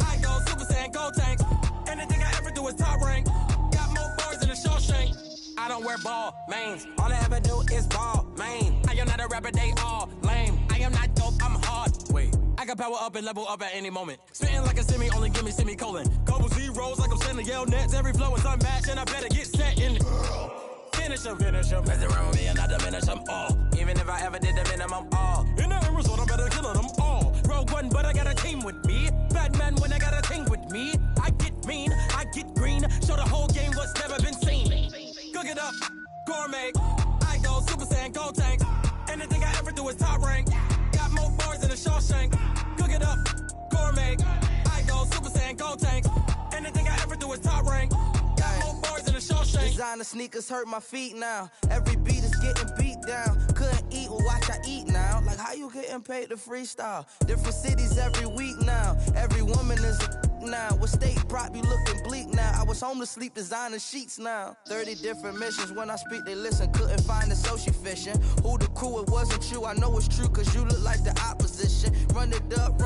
Speaker 8: I go Super Saiyan, gold tank. Anything I ever do is top rank. Got more boys than a Shawshank. I don't wear ball mains. All I ever do is ball main. I am not a rapper, they all lame. I am not dope, I'm hard. Wait, I can power up and level up at any moment. Spitting like a semi, only give me semicolon. Couple zeros like I'm sending yell nets. Every flow is unmatched and I better get set in. Finish 'em. Mess around with me and I diminish them all. Even if I ever did the minimum all. In the end result, I'm better killing them all. Rogue One, but I got a team with me. Batman when I got a team with me. I get mean, I get green. Show the whole game what's never been seen. Cook it up, gourmet. I go Super Saiyan, gold tank. Anything I ever do is top rank. Got more bars than a Shawshank. Cook it up, gourmet. I go Super Saiyan, gold tank. Anything I ever do is top rank. Got more bars than a Shawshank.
Speaker 6: Designer sneakers hurt my feet now. Every beat is getting beat down. Couldn't eat, well watch I eat now. Like how you getting paid to freestyle? Different cities every week now. Every woman is a now. What state prop you looking bleak now? I was home to sleep designing sheets now. 30 different missions. When I speak they listen. Couldn't find it so she fishing. Who the crew, it wasn't you. I know it's true cause you look like the opposition. Run it up,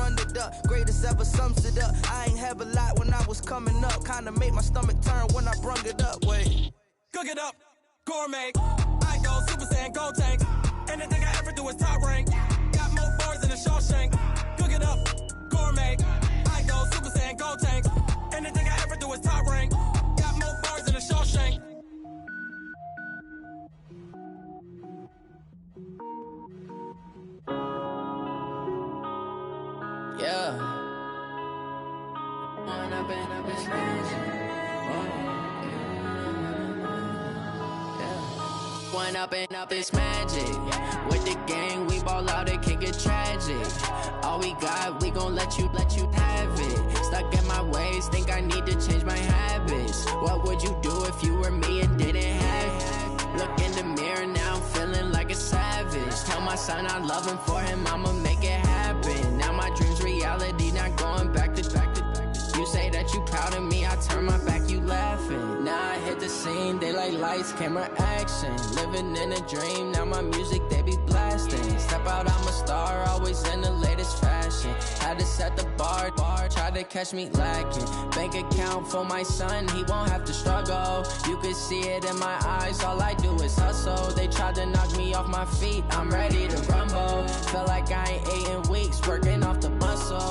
Speaker 6: greatest ever sums it up. I ain't have a lot when I was coming up. Kinda made my stomach turn when I brung it up. Wait.
Speaker 8: Cook it up, gourmet. I go Super Saiyan, gold tank. Anything I ever do is top rank. Got more bars than a Shawshank. Cook it up, gourmet. I go Super Saiyan, gold tank. Anything I ever do is top rank. Got more bars than a Shawshank.
Speaker 9: Yeah. One up and up is One up and up is magic. With the gang, we ball out, it can get tragic. All we got, we gon' let you have it. Stuck in my ways, think I need to change my habits. What would you do if you were me and didn't have it? Look in the mirror, now I'm feeling like a savage. Tell my son I love him, for him I'ma make it happen. Now my dream's reality, not going back to. You say that you proud of me, I turn my back, you laughing. Now I hit the scene, they like lights, camera, action. Living in a dream, now my music, they be blasting. Step out, I'm a star, always in the latest fashion. Had to set the bar, try to catch me lacking. Bank account for my son, he won't have to struggle. You can see it in my eyes, all I do is hustle. They tried to knock me off my feet, I'm ready to rumble. Feel like I ain't ate in weeks, working off the muscle.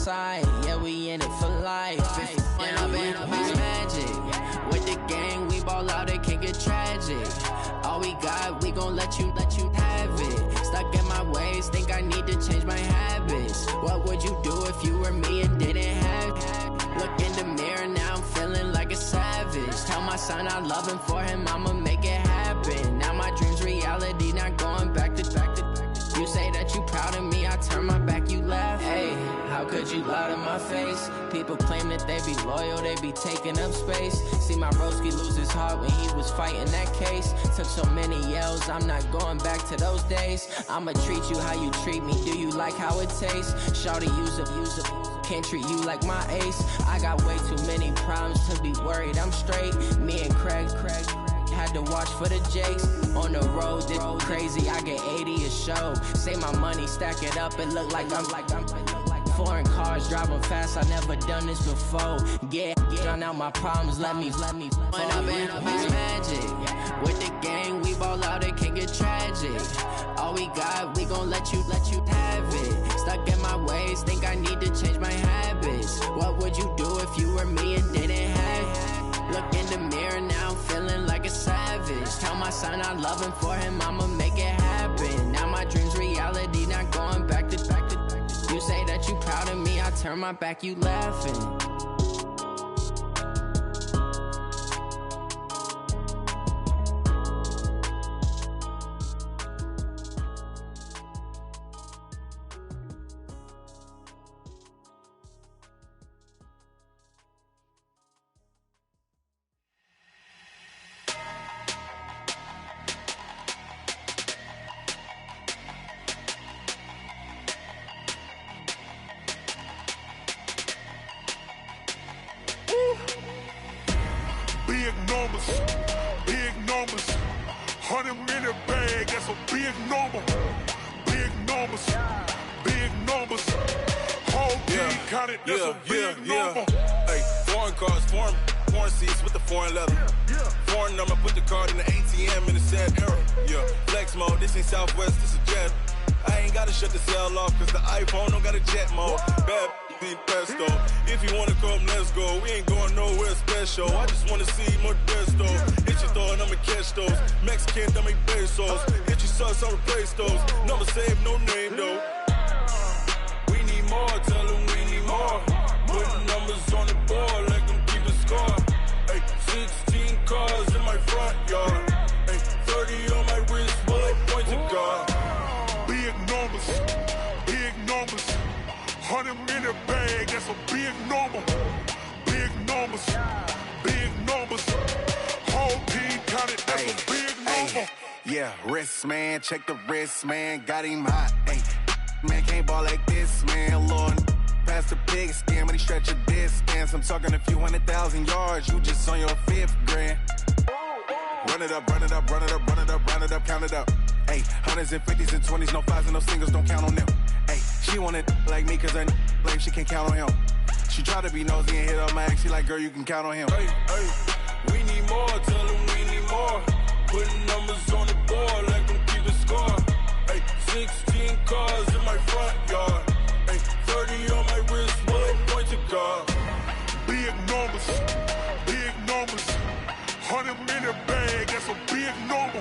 Speaker 9: side. Yeah, we in it for life. When I've been up, it's magic. With the gang, we ball out, it can get tragic. All we got, we gon' let you have it. Stuck in my ways, think I need to change my habits. What would you do if you were me and didn't have it? Look in the mirror, now I'm feeling like a savage. Tell my son I love him, for him I'ma make it happen. Now my dream's reality, not going back to. You say that you proud of me, I turn my back, you laugh. Hey, how could you lie to my face? People claim that they be loyal, they be taking up space. See my broski lose his heart when he was fighting that case. Took so many yells, I'm not going back to those days. I'ma treat you how you treat me, do you like how it tastes? Shawty, use up, can't treat you like my ace. I got way too many problems to be worried, I'm straight. Me and Craig had to watch for the Jakes. On the road, this crazy, I get 80 a show. Say my money, stack it up, it look like I'm foreign cars, driving fast, I never done this before. Get drown out my problems, let me When I've been up, it's magic. With the gang, we ball out, it can get tragic. All we got, we gon' let you have it. Stuck in my ways, think I need to change my habits. What would you do if you were me and didn't have it? Look in the mirror, now I'm feeling like a savage. Tell my son I love him, for him I'ma make it happen. Now my dream's reality, not going back to. You say that you proud of me, I turn my back, you laughing.
Speaker 7: Big numbers, 100 in the bag, that's a big number. Big numbers, whole team counted, that's a big number.
Speaker 10: Hey, foreign cars, foreign seats with the foreign leather. Foreign number, put the card in the ATM in the sad era. Yeah, flex mode, this ain't Southwest, this a jet. I ain't gotta shut the cell off, cause the iPhone don't got a jet mode. Bad need pesto. If you wanna come, let's go. We ain't going nowhere special. I just wanna see Modesto. Hit your thought, I'ma catch those. Mexican, I make pesos. Hit your sus, I'll replace those. Number save, no name though. We need more, tell them we need more. Putting numbers on the board, like them keep a score. Hey, 16 cars in my front yard. Hey, 30 on my wrist, bullet point to God.
Speaker 7: Big numbers, 100 in the bag, that's a big number. Big numbers, whole team counted, that's a big number.
Speaker 11: Yeah, wrist man, check the wrist man, got him hot. Ay, man can't ball like this, man. Lord, past the pig skin, when he stretch a distance. I'm talking a few 100,000 yards, you just on your 5th grand. Run it up, count it up. Ay, hundreds and 50s and 20s, no 5s and no singles, don't count on them. Ay, she want it like me, cause her lame, she can't count on him. She try to be nosy and hit up my ex, she like, girl, you can count on him.
Speaker 10: Hey, we need more, tell them we need more. Putting numbers on the board, like them keep a score. Hey, 16 cars in my front yard. Hey, 30 on my wrist, bullet point to God.
Speaker 7: Big numbers, 100 in the bag, that's a big number.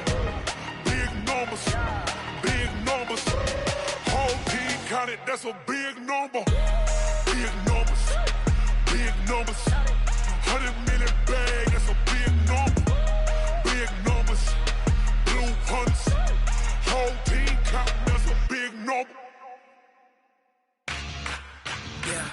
Speaker 7: Big numbers, whole team counted, that's a big number. Big numbers, 100 in the bag, that's a big number. Big numbers, blue hunts, whole team counting, that's a big number.
Speaker 6: Yeah.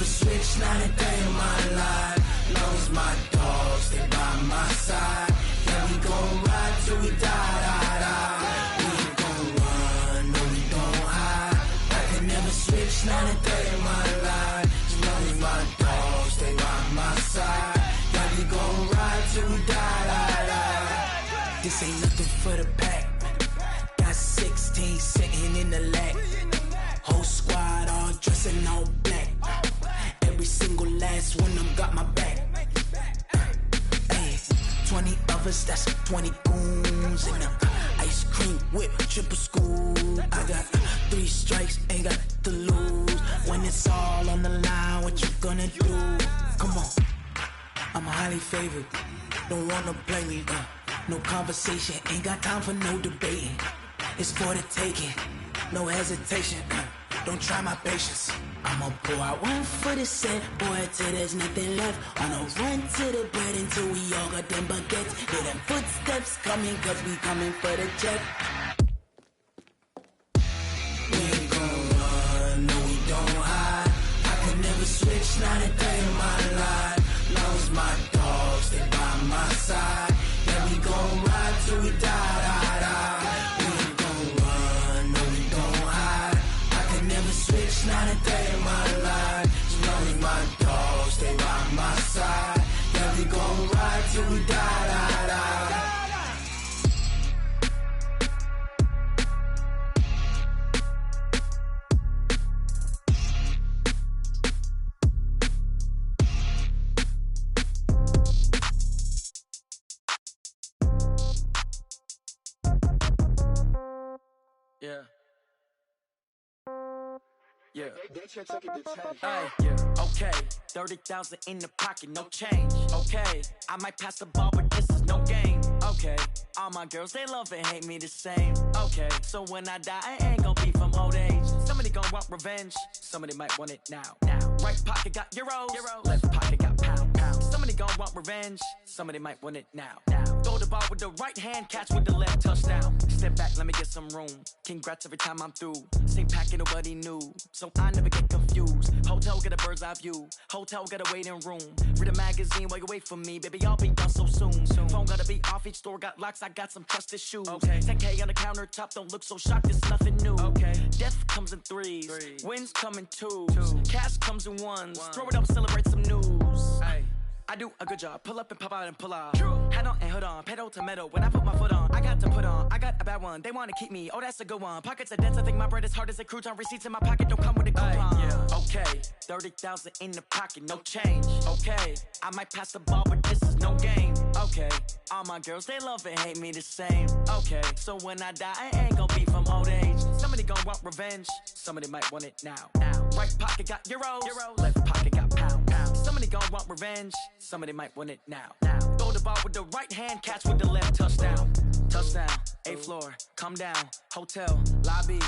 Speaker 6: Switch, not a day in my life. Long as my dogs, they by my side. Yeah, we gon' ride till we die. We ain't gon' run, no, we don't hide. I can never switch, not a day in my life. As long as my dogs, they by my side. Yeah, we gon' ride till we die. This ain't nothing for the pack. Got 16 sitting in the lag. Whole squad all dressing all black. every single last one of them got my back. 20 of us, that's 20 goons in them. Ice cream whip, triple scoop. I got 3 strikes, ain't got to lose. When it's all on the line, what you gonna do? Come on, I'm highly favored. Don't wanna play me, no conversation, ain't got time for no debating. It's for the taking, no hesitation. Don't try my patience. I'ma pour out one for the set, boy, till there's nothing left. On a run to the bread until we all got them baguettes. Hear them footsteps coming, cause we coming for the check. We ain't gon' run, no we don't hide. I could never switch, not a day in my life. Long as my dogs, they by my side. Yeah, we gon' ride till we die. We ain't gon' run, no we don't hide. I could never switch, not a day in my life. As long as my dogs, they by my side. Yeah, we gon' ride till we die. Yeah. Yeah. Hey, yeah. Okay. 30,000 in the pocket, no change. Okay. I might pass the ball, but this is no game. Okay. All my girls, they love and hate me the same. Okay. So when I die, I ain't gon' be from old age. Somebody gon' want revenge. Somebody might want it now. Right pocket got euros. Left pocket got pound. Somebody gon' want revenge. Somebody might want it now. Throw the ball with the right hand, catch with the left, touchdown. Step back, let me get some room. Congrats every time I'm through. Same packet, nobody knew, so I never get confused. Hotel get a bird's eye view. Hotel got a waiting room. Read a magazine while you wait for me, baby. I'll be done so soon. Phone gotta be off. Each store got locks. I got some trusted shoes. 10K on the countertop. Don't look so shocked. It's nothing new. Death comes in threes. Wins come in twos. Cash comes in ones. Throw it up, celebrate some news. I do a good job. Pull up and pop out and pull out. Head on and hood on. Pedal to metal. When I put my foot on, I got to put on. I got a bad one. They want to keep me. Oh, that's a good one. Pockets are dense. I think my bread is hard as a crouton. Receipts in my pocket don't come with a coupon. Okay. 30,000 in the pocket. No change. Okay. I might pass the ball, but this is no game. Okay. All my girls, they love and hate me the same. Okay. So when I die, I ain't gon' be from old age. Somebody gon' want revenge. Somebody might want it now. Right pocket got euros. Left pocket got pound. Somebody gon' want revenge. Somebody might want it now. Throw the ball with the right hand, catch with the left, touchdown. Touchdown, 8th floor, come down, hotel, lobby.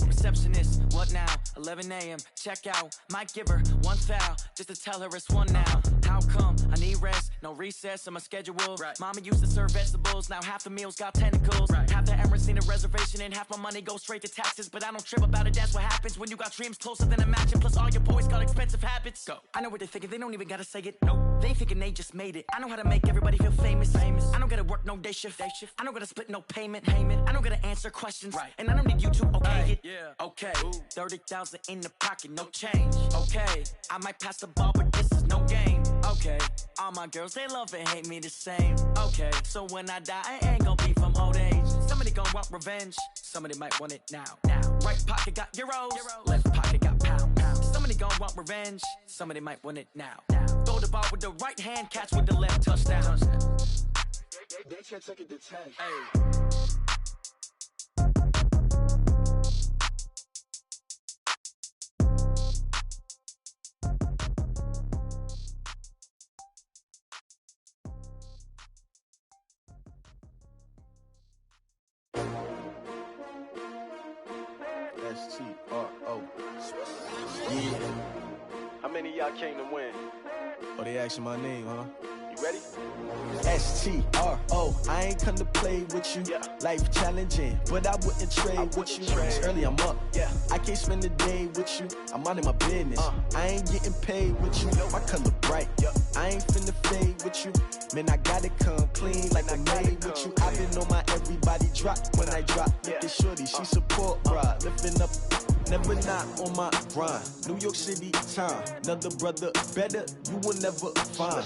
Speaker 6: Receptionist, what now? 11 a.m., check out. Might give her one foul, just to tell her it's one now. How come? I need rest, no recess on my schedule. Mama used to serve vegetables, now half the meals got tentacles. Half the Emirates need a reservation and half my money goes straight to taxes. But I don't trip about it, that's what happens when you got dreams closer than a match. Plus all your boys got expensive habits. Go. I know what they're thinking, they don't even gotta say it. Nope. They thinking they just made it. I know how to make everybody feel famous. I don't gotta work no day shift. I don't gotta split no payment. I don't gotta answer questions. And I don't need you to okay it. Okay, 30,000 in the pocket, no change. Okay, I might pass the ball, but this is no game. Okay, all my girls, they love and hate me the same. Okay, so when I die, I ain't gon' be from old age. Somebody gon' want revenge. Somebody might want it now. Right pocket got euros. Left pocket got pound. Somebody gon' want revenge. Somebody might want it now. Throw the ball with the right hand, catch with the left, touchdown.
Speaker 12: They can't take it to 10.
Speaker 6: S-T-R-O. Yeah. How many of y'all came to win? Oh, they asking my name, huh? You ready? S-T-R-O. I ain't come to play with you. Life challenging, but I wouldn't trade with you. It's early, I'm up. I can't spend the day with you. I'm out of my business. I ain't getting paid with you. My color bright. I ain't finna fade with you. Man, I gotta come clean like I made with you. I've been on my everybody drop when I drop. Look at shorty, she support, bruh. Lifting up, never not on my grind. New York City time, another brother better, you will never find.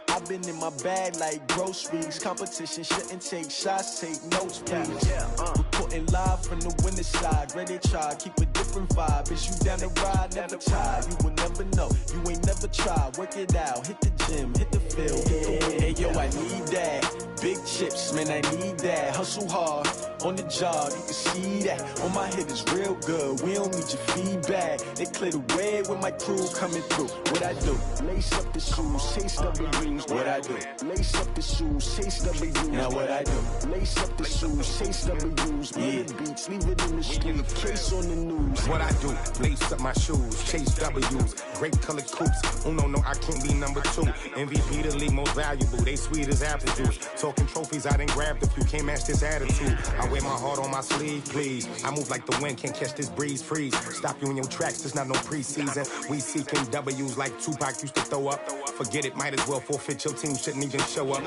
Speaker 6: I've been in my bag like groceries. Competition shouldn't take shots, take notes, please. Reporting live from the winning side. Ready to try, keep a different vibe. Is you down the ride, never try. You will never know, you ain't never tried. Work it out, hit the gym, hit the field, hit the win. Hey yo, I need that. Big chips, man, I need that. Hustle hard, on the job, you can see that. On my hit is real good, we don't need your feedback. They clear the way with my crew coming through. What I do? Lace up the shoes, chase W's. What I do? Lace up the shoes, chase W's. Now what I do? Lace up the shoes, chase W's. Yeah, beats, leave it in the street, case on the news.
Speaker 13: What I do? Lace up my shoes, chase W's. Great colored coops. Oh no, I can't be number 2. MVP the league most valuable. They sweet as apple juice. Talking trophies I done grabbed a few. Can't match this attitude. I wear my heart on my sleeve, please. I move like the wind, can't catch this breeze. Freeze. Stop you in your tracks. There's not no preseason. We seeking W's like Tupac used to throw up. Forget it, might as well forfeit. Your team shouldn't even show up.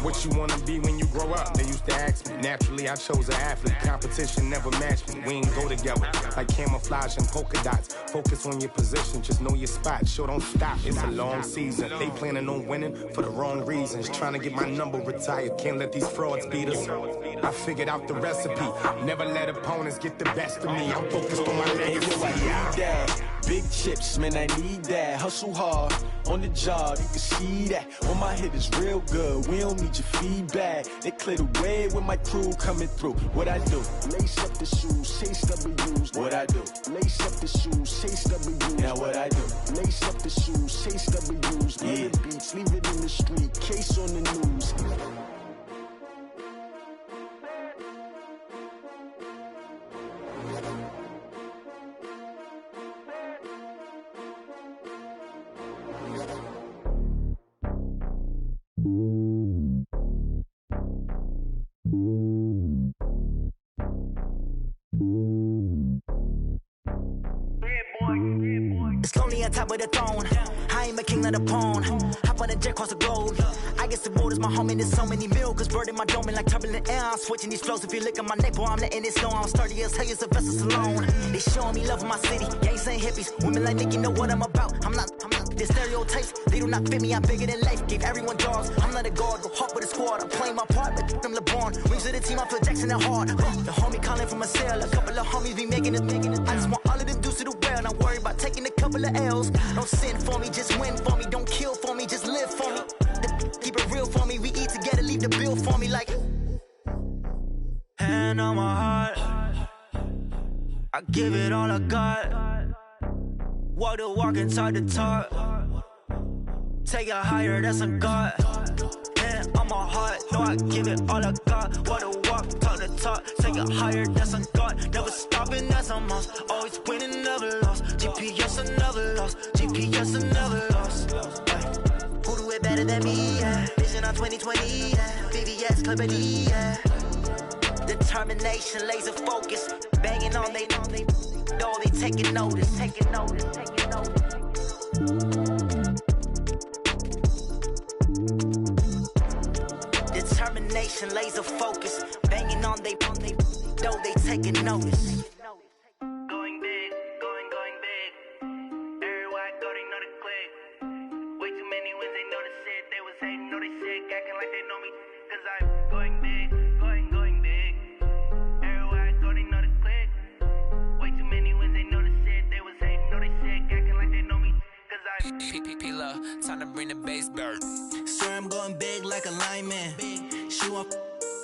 Speaker 13: What you wanna be when you grow up? They used to ask me. Naturally, I chose an athlete. Competition never matched me. We ain't go together like camouflage and polka dots. Focus on your position, just know your spot. Sure, don't stop. It's a long season. They planning on winning for the wrong reasons. Trying to get my number retired. Can't let these frauds beat us. I figured out the recipe. Never let opponents get the best of me. I'm focused on my legacy.
Speaker 6: Hey, yo, I need that. Big chips, man, I need that. Hustle hard, on the job, you can see that. On my hit is real good, we don't need your feedback. They clear the way with my crew coming through. What I do? Lace up the shoes, chase W's. What I do? Lace up the shoes, chase W's. Now what I do? Lace up the shoes, chase W's. Yeah, beats, leave it in the street, case on the news.
Speaker 14: It's lonely on top of the throne. I ain't a king, not a pawn. Hop on a jet across the globe. I guess the road is my home and there's so many milkers birding my dome and like turbulent air. I'm switching these flows. If you look at my neck, boy, I'm letting it snow. I'm sturdy as hell, it's a vessel alone. They showing me love in my city. Gangs ain't hippies. Women like Nick, you know what I'm about. I'm not the stereotypes. They do not fit me. I'm bigger than life. Gave everyone dogs. I'm not a guard. Go hard with a squad. I'm playing my part, but them LeBron. Rings to the team. I feel Jackson and hard. The homie calling from a cell. A couple of homies be making it. I just want all of them dudes to do well. Not worry about taking a couple of L's. Don't sin for me, just win for me. Don't kill for me, just live for me. Keep it real for me. We eat together, leave the bill for me like. Hand on my heart, I give it all I got. Walk the walk and talk the talk. Take it higher, that's a God. Hand on my heart, no, I give it all I got. Walk the walk, talk the talk. Take it higher, that's a God. Never stopping, that's a must. Always winning, never lost. GPS, I never lost. GPS, I never lost. Who do it better than me? Yeah. Vision on 2020. Yeah. VVS, Clippity. Yeah. Determination, laser focus. Banging on they know they taking notice. Taking notice. Taking notice. Determination, laser focus. Banging on they know they taking notice. Going big, going big. Everywhere I go, they know the click. Way too many wins, they know the shit. They was hating, know they sick, acting like they know me. Cause I'm going big, going big. Everywhere I go, they know the click. Way too many wins, they know the shit. They was hating, know they sick, acting like they know me. Cause I'm P-P-P-Love, time to bring the bass bird. Sir, I'm going big like a lineman. She want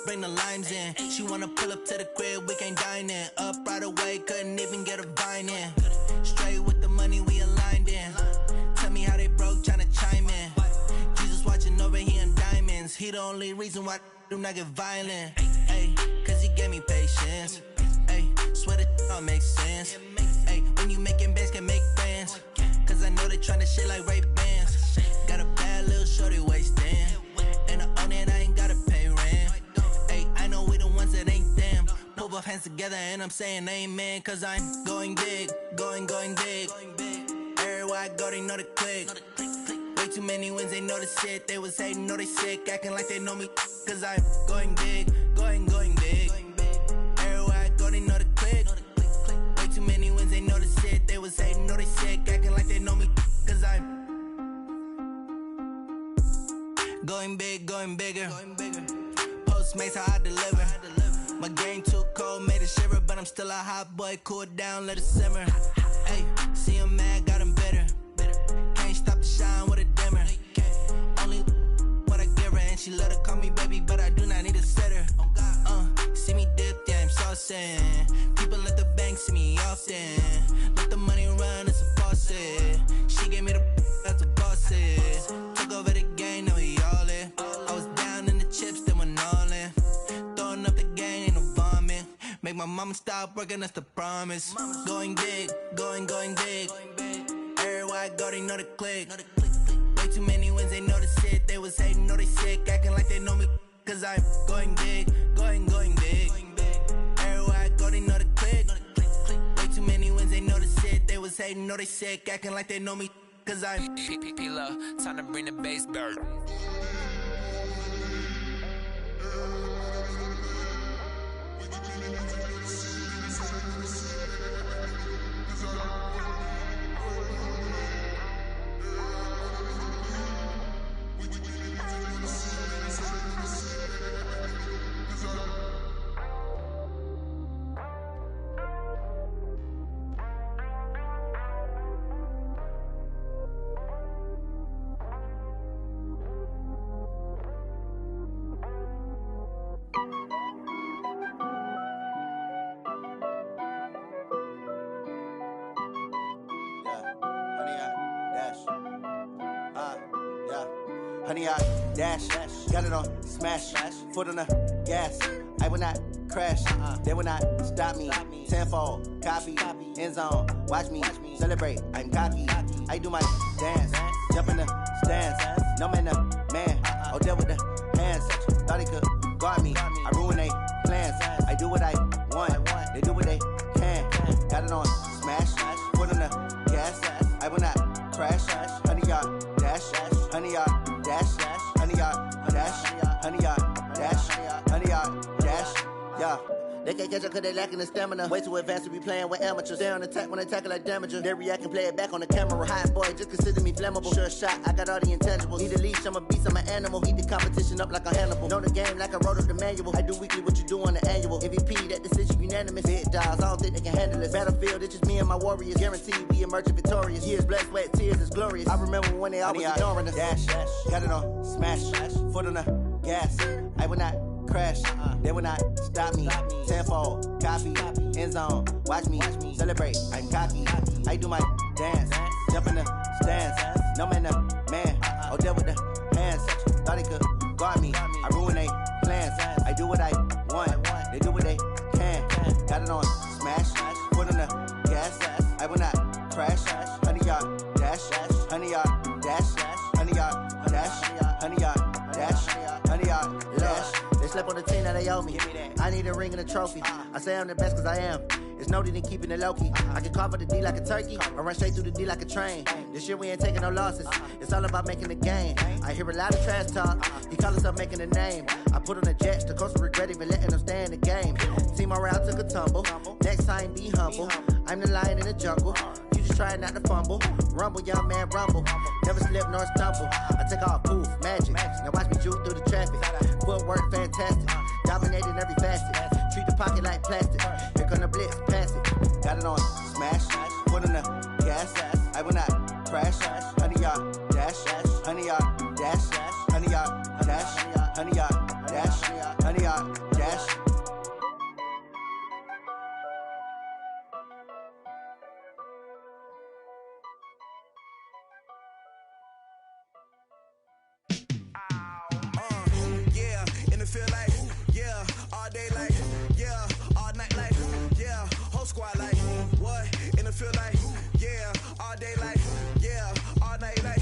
Speaker 14: bring the limes in. She wanna pull up to the crib, we can't dine in. Up right away, couldn't even get a vine in. Straight with the money, we aligned in. Tell me how they broke, tryna chime in. Jesus watching over here in diamonds. He the only reason why do not get violent. Ay, cause he gave me patience. Ay, swear that all makes sense. Ay, when you making bands, can make friends. Cause I know they tryna shit like Ray-Bans. Got a bad little shorty wasting. And I own it, I ain't gotta pay rent. Ay, I know we the ones that ain't them. Pull both hands together and I'm saying amen. Cause I'm going big, going big. Everywhere I go, they know the click. Way too many wins, they know the shit. They was hating, know they sick, acting like they know me. Cause I'm going big, going big. Everywhere I go, they know the click. Way too many wins, they know the shit. They was hating, know they sick, acting like they know me. Cause I'm
Speaker 6: going bigger. Postmates how I deliver. My game too cold, made it shiver, but I'm still a hot boy. Cool it down, let it simmer. Hey, see him mad, got him bitter. Can't stop the shine with a dimmer. Only what I give her, and she let her call me baby, but I do not need a sitter. See me dip, yeah, I'm saucing. People at the bank see me often. Let the money run, it's a faucet. She gave me the that's a boss it. Took over the game, now we all in. I was down in the chips, then went all in. Throwing up the game, ain't no vomit. Make my mama stop working, that's the promise. Going big, going big. Everywhere I go, they know the click. Way too many wins, they know the shit. They was hating, know they sick, acting like they know me. Cause I'm going big, going big. Everywhere I go, they know the click. Way too many wins, they know the shit. They was hating, know they sick, acting like they know me. Cause I'm P-Lo, time to bring the bass back.
Speaker 15: Honey, I dash, got it on smash, foot on the gas. I will not crash, they will not stop me. Tenfold, copy, end zone, watch me celebrate. I'm cocky, I do my dance, jump in the stands. No man, the man, oh, deal with the hands. Thought he could guard me, I ruin they plans. I do what I want, they do what they can. Got it on smash, foot on the gas. I will not crash, honey, y'all dash, honey, y'all dash, honey, y'all dash, honey, y'all dash, honey, y'all dash, yeah. They can't catch up cause they lacking the stamina. Way too advanced to be playing with amateurs. They on attack when they tackle like damager. They react and play it back on the camera. Hot boy, just consider me flammable. Sure shot, I got all the intangibles. Need a leash, I'm a beast, I'm an animal. Heat the competition up like a Hannibal. Know the game like I wrote up the manual. I do weekly what you do on the annual. MVP, that decision unanimous. Big dogs, I don't think they can handle it. Battlefield, it's just me and my warriors. Guaranteed we emerging victorious. Years, blood, sweat, tears, it's glorious. I remember when they always ignoring us. Dash, got it on smash, foot on the gas. I will not crash, they will not stop me. Tenfold, copy, end zone, watch me celebrate. I'm cocky, I do my dance, jump in the stands. No man, the man, oh, deal with the hands. Thought he could guard me, I ruin they plans. I do what I want, they do what they can. Got it on smash, foot on the gas. I will not crash, honey, y'all dash, honey, y'all dash, honey, y'all dash, honey, y'all dash, honey, y'all dash. They slept on the team that they owe me. I need a ring and a trophy. I say I'm the best cause I am. It's no need in keeping it low-key. I can carve up the D like a turkey or run straight through the D like a train. This year we ain't taking no losses. It's all about making the game. I hear a lot of trash talk. He call himself making a name. I put on the jets. The coach will regret even letting them stay in the game. Team around took a tumble. Next time be humble. I'm the lion in the jungle. You just try not to fumble. Rumble, young man, rumble. Never slip nor stumble. I take off, poof, magic. Now watch me juke through the traffic. Footwork fantastic. Dominating every facet. Treat the pocket like plastic. Here come the blitz, pass it. Got it on smash, foot on the gas. I will not crash. Honey, y'all dash, honey, y'all dash, honey, y'all dash, honey, y'all dash, honey, y'all dash.
Speaker 6: Yeah, in the field like, yeah, all day like, yeah, all night like, yeah, whole squad like, what? In the field like, yeah, all day like, yeah, all night like,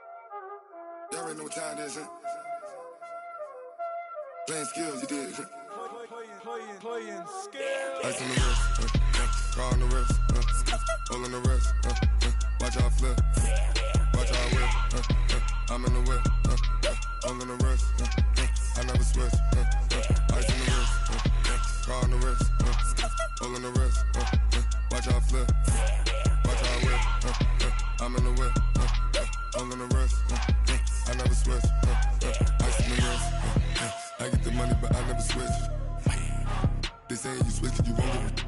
Speaker 16: already know what time it is, huh? Playing skills, you did.
Speaker 17: Playing skills.
Speaker 16: Ice on the wrist, car on the wrist, hole in the wrist, watch how I flip, watch how I whip, I'm in the whip, hole in the wrist, I never switch, ice on the wrist, car on the wrist, hole in the wrist, watch how I flip, watch how I whip, I'm in the whip, hole in the wrist, I never switch, ice on the wrist, I get the money but I never switch. They say you switch it, you won't get it.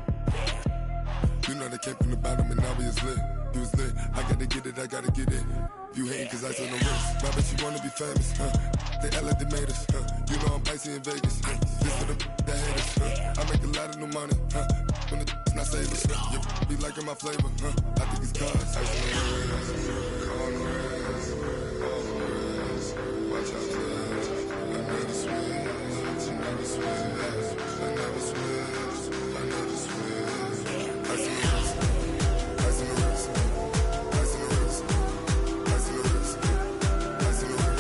Speaker 16: You know they came from the bottom and now we is lit. You was lit, I gotta get it, I gotta get it. You hating cause ice on the wrist. My bitch, you wanna be famous, They act like they made us, You know I'm icy in Vegas, This for the that hate us, I make a lot of new money, When the not save us, You be liking my flavor, I think it's cause ice on the wrist, on the wrist, on the wrist. Watch out for us, I never switch, I never switch. I never switch, I never switch. Ice in the wrist, ice in the wrist, ice in the wrist, ice in the wrist, ice in the wrist,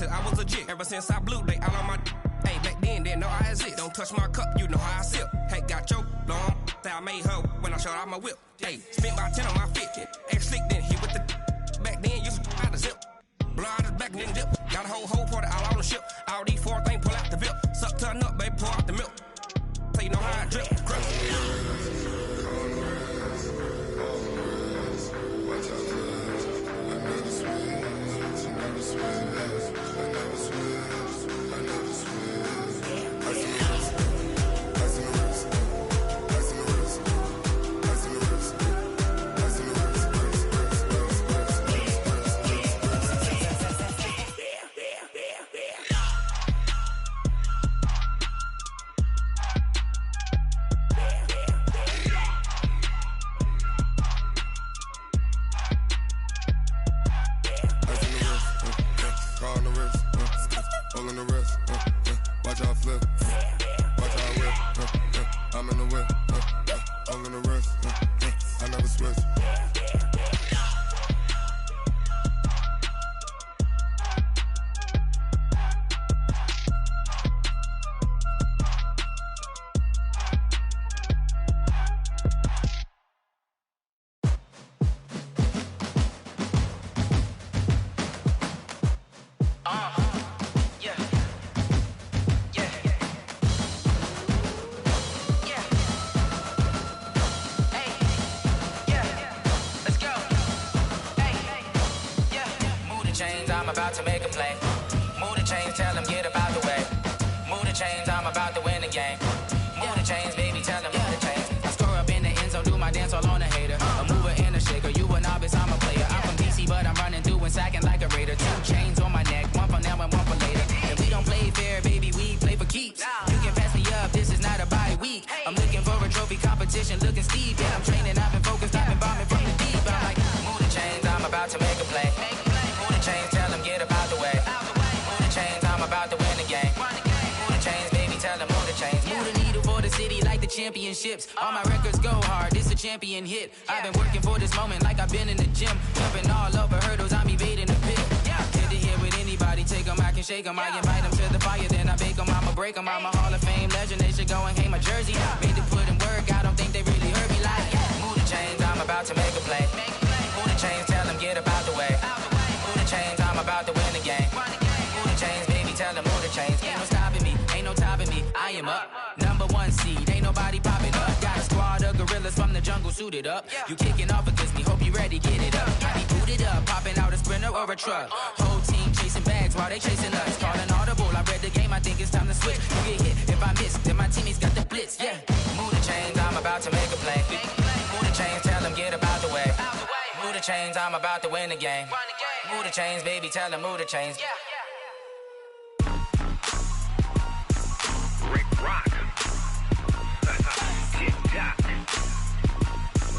Speaker 18: I was legit ever since I blew they all on my hey back then didn't know I exist. Don't touch my cup, you know how I sip. Hey, got your long that I made her when I showed out my whip. Hey, spent about 10 on my fit. X slick then hit with the back then used to out the zip. Blow out his back and then dip. Got a whole party all on the ship. All these four things pull out the VIP. Suck turn up, baby, pour out the milk. So you know how I drip. Crush.
Speaker 16: watch out for us. I never switch, I never switch. I never switch, I never switch. Ice in the wrist, ice in the wrist, ice in the wrist, ice in the wrist, ice in the wrist. Car on the wrist, hole in the wrist, watch how I flip, watch how I whip, I'm in the whip, hole in the wrist, I never switch.
Speaker 19: I'm about to make a play. Move the chains, tell them get about the way. Move the chains, I'm about to win the game. Move the chains, baby, tell them move the chains. I score up in the end zone, do my dance all on a hater. A mover and a shaker, you a novice, I'm a player. I'm from DC, but I'm running through and sacking like a raider. 2 chains on my neck, one for now and one for later. And we don't play fair, baby, we play for keeps. You can pass me up, this is not a bye week. I'm looking for a trophy competition, looking steep. Yeah, I'm training, I've been focused, I've been bombing from the deep. I'm like, move the chains, I'm about to make a play. Move the chains, tell them get about the way. Move the chains, I'm about to win the game. Move the chains, baby, tell them move the chains. Move the needle for the city like the championships. All my records go hard, this a champion hit. I've been working for this moment like I've been in the gym. Jumping all over hurdles, I'm evading the pit. Get to here with anybody, take them, I can shake them. I invite them to the fire, then I bake them, I'ma break them. I'm a Hall of Fame legend, they should go and hang my jersey. Made to put in work, I don't think they really heard me like move the chains, I'm about to make a play. Move the chains, tell them get about the way. Move the chains, I'm about to win the game. Move the chains, baby, tell them move the chains. Ain't no stopping me, ain't no topping me. I am up, #1 seed, ain't nobody popping up. Got a squad of gorillas from the jungle suited up. You kicking off against me, hope you ready, get it up. I be booted up, popping out a Sprinter or a truck. Whole team chasing bags while they chasing us. Calling audible, I read the game, I think it's time to switch. You get hit, if I miss, then my teammates got the blitz, yeah. Move the chains, I'm about to make a play. Move the chains, tell them get about the way. Move the chains, I'm about to win the game. Move the chains, baby, tell them move the chains.
Speaker 20: Rick Rock. TikTok.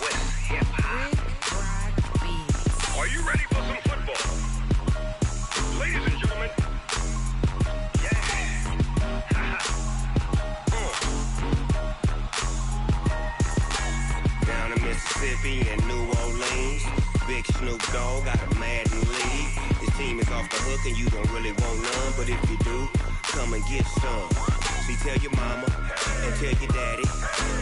Speaker 20: West Down in Mississippi and New Orleans, Big Snoop Dogg got a Madden league. His team is off the hook and you don't really want none, but if you do, come and get some. See, tell your mama and tell your daddy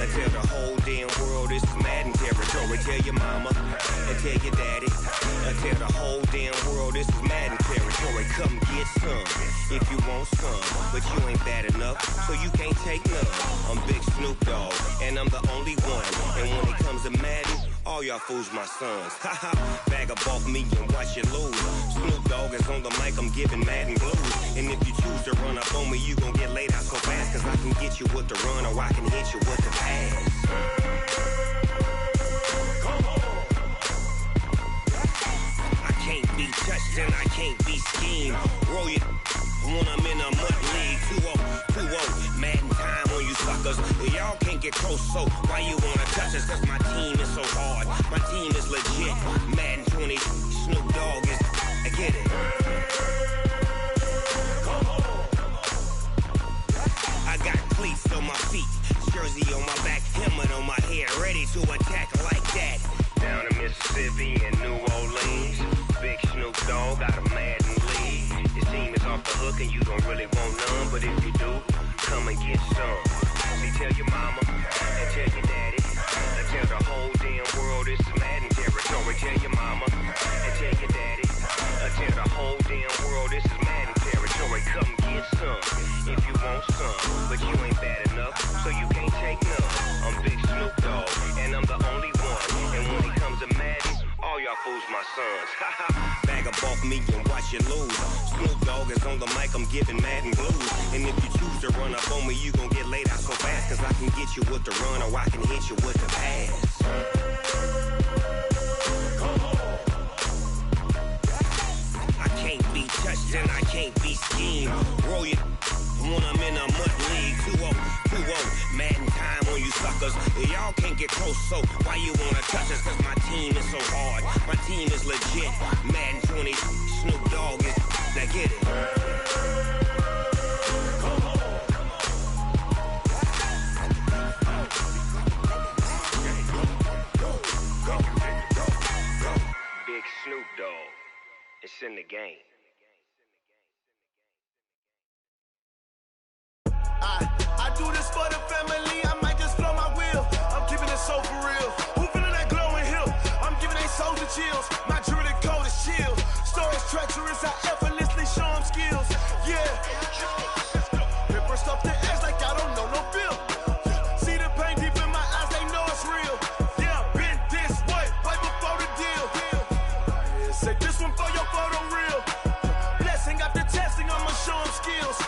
Speaker 20: and tell the whole damn world this is Madden territory. Tell your mama and tell your daddy and tell the whole damn world this is Madden territory. Come get some if you want some, but you ain't bad enough, so you can't take none. I'm Big Snoop Dogg and I'm the only one, and when it comes to Madden, all y'all fools my sons. Haha, bag up off me and watch you lose. Snoop Dogg is on the mic, I'm giving Madden blues. And if you choose to run up on me, you gon' get laid out so fast, cause I can get you with the run or I can hit you with the pass. Come on. I can't be touched and I can't be schemed. Roll you when I'm in a mud league. 2-0, Madden time on you suckers. Y'all can't get close, so why you wanna touch us? Cause my team is so hard, my team is legit. Madden 20, Snoop Dogg is, I get it. Come on. I got cleats on my feet, jersey on my back, helmet on my head, ready to attack like that. Down in Mississippi and New Orleans, Big Snoop Dogg got a Madden league. His team is off the hook and you don't really want none, but if you do, come and get some. See, tell your mama and tell your daddy and tell the whole damn world this is Madden territory. Tell your mama and tell your daddy and tell the whole damn world this is Madden territory. Come get some if you want some, but you ain't bad enough, so you can't take none. I'm Big Snoop Dogg and I'm the only one, and when it comes to Madden, all y'all fools my sons. Bag up off me and watch you lose. Snoop Dogg is on the mic, I'm giving Madden blues. And if you choose to run up on me, you gon' get laid out so fast, cause I can get you with the run or I can hit you with the pass. Come on. I can't be touched and I can't be schemed. Roll you when I'm in a mud league. 2-0, Madden time on you suckers. Y'all can't get close, so why you wanna touch us? Cause my team is so hard, my team is legit. Madden 20, Snoop Dogg is, now get it. Come on. Big Snoop Dogg, it's in the game.
Speaker 6: I do this for the family, I might just blow my wheel. I'm keeping it so for real. Who feeling that glowing hill? I'm giving they soldier chills. My jewelry code is chill. Stories treacherous, I effortlessly show them skills. Yeah. Paper stuff the edge like I don't know no feel. See the pain deep in my eyes, they know it's real. Yeah, been this way, way before the deal. Say this one for your photo real. Blessing after testing, I'ma show them skills.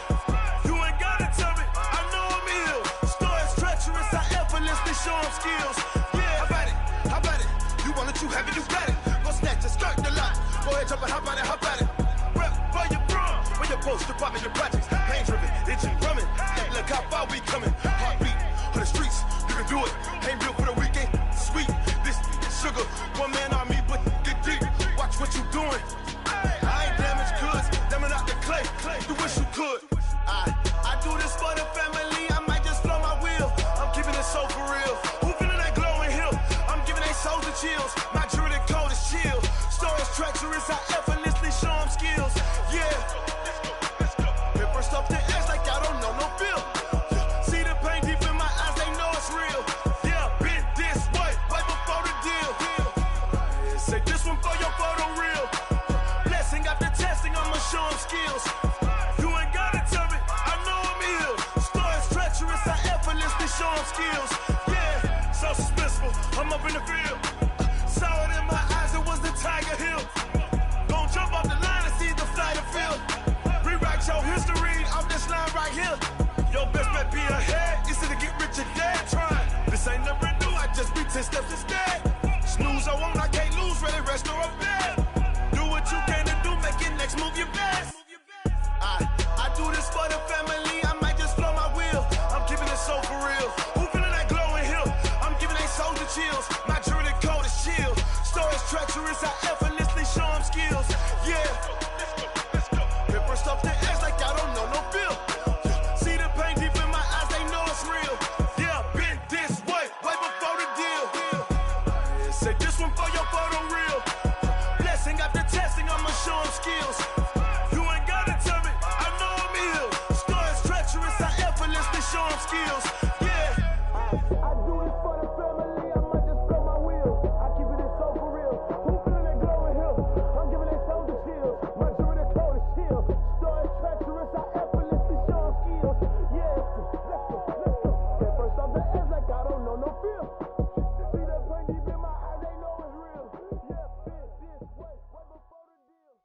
Speaker 6: Show them skills. Yeah, how about it? You want it, you have it, you got it. Go snatch it, skirt the lot. Go ahead, jump it, how about it? Rep for your prom, where your post, department, your projects. Pain driven, itching, drumming. Hey, look how far we coming. Heartbeat on the streets, you can do it. Ain't built for the weekend. Sweet, this sugar, one man army, but get deep. Watch what you doing. I ain't damaged goods, damn out the clay. You wish you could. I do this for the family. I might just blow my wheel. I'm keeping it so for real. Who feeling that glowing hill? I'm giving they soldier chills. My jewelry code is chill. Stories treacherous, I effortlessly show them skills. Yeah. Paper stuff the edge like I don't know no feel. See the pain deep in my eyes, they know it's real. Yeah, been this way, way before the deal. Say this one for your photo real. Blessing after testing, I'ma show them skills. You ain't gotta tell me, I know I'm ill. Stories treacherous, I effortlessly show them skills. Yeah, so suspenseful, I'm up in the field. Saw it in my eyes, it was the Tiger Hill. Gon' jump off the line and see the flight of field. Rewrite your history off this line right here. Your best bet be ahead, it's to get rich or dead trying. This ain't never new, I just be 10 steps instead. Snooze I won't, I can't lose, ready, rest or a bed. Do what you can to do, make it next move your best. I do this for the family, I might just blow my wheel. I'm keeping it so for real. Who feeling that glowing hill? I'm giving they soldier chills. My jewelry code is chill. Stories treacherous, I effortlessly show them skills. Yeah. Paper stuff the edge like I don't know no feel. See the pain deep in my eyes, they know it's real. Yeah, been this way, way before the deal. Say this one for your photo reel. Blessing after testing, I'ma show him skills. You ain't gotta tell me, I know I'm ill. Stories treacherous, I effortlessly show him skills. Yeah. I do this for the family, I might just blow my wheel. I keep it so for real. Who feeling that glow in here? I'm giving that soldier chills. My jury the cold is chill. Stories treacherous, I effortlessly show him skills. Yeah, let's go. At first off the edge like I don't know no fear. See that pain deep in my eyes, they know it's real. Yeah, this way, right before the deal.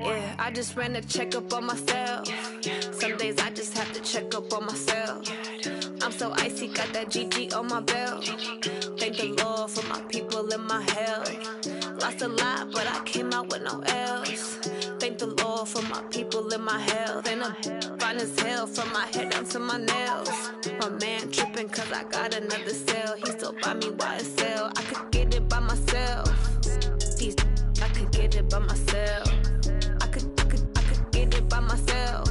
Speaker 21: Yeah, I just ran a checkup on myself. Some days I just have to check up on myself. I'm so icy, got that GG on my belt. Thank the Lord for my people and my health. Lost a lot, but I came out with no L's. Thank the Lord for my people and my health. And I'm fine as hell from my head down to my nails. My man tripping cause I got another cell. He still buy me YSL. I could get it by myself. I could get it by myself. I could get it by myself.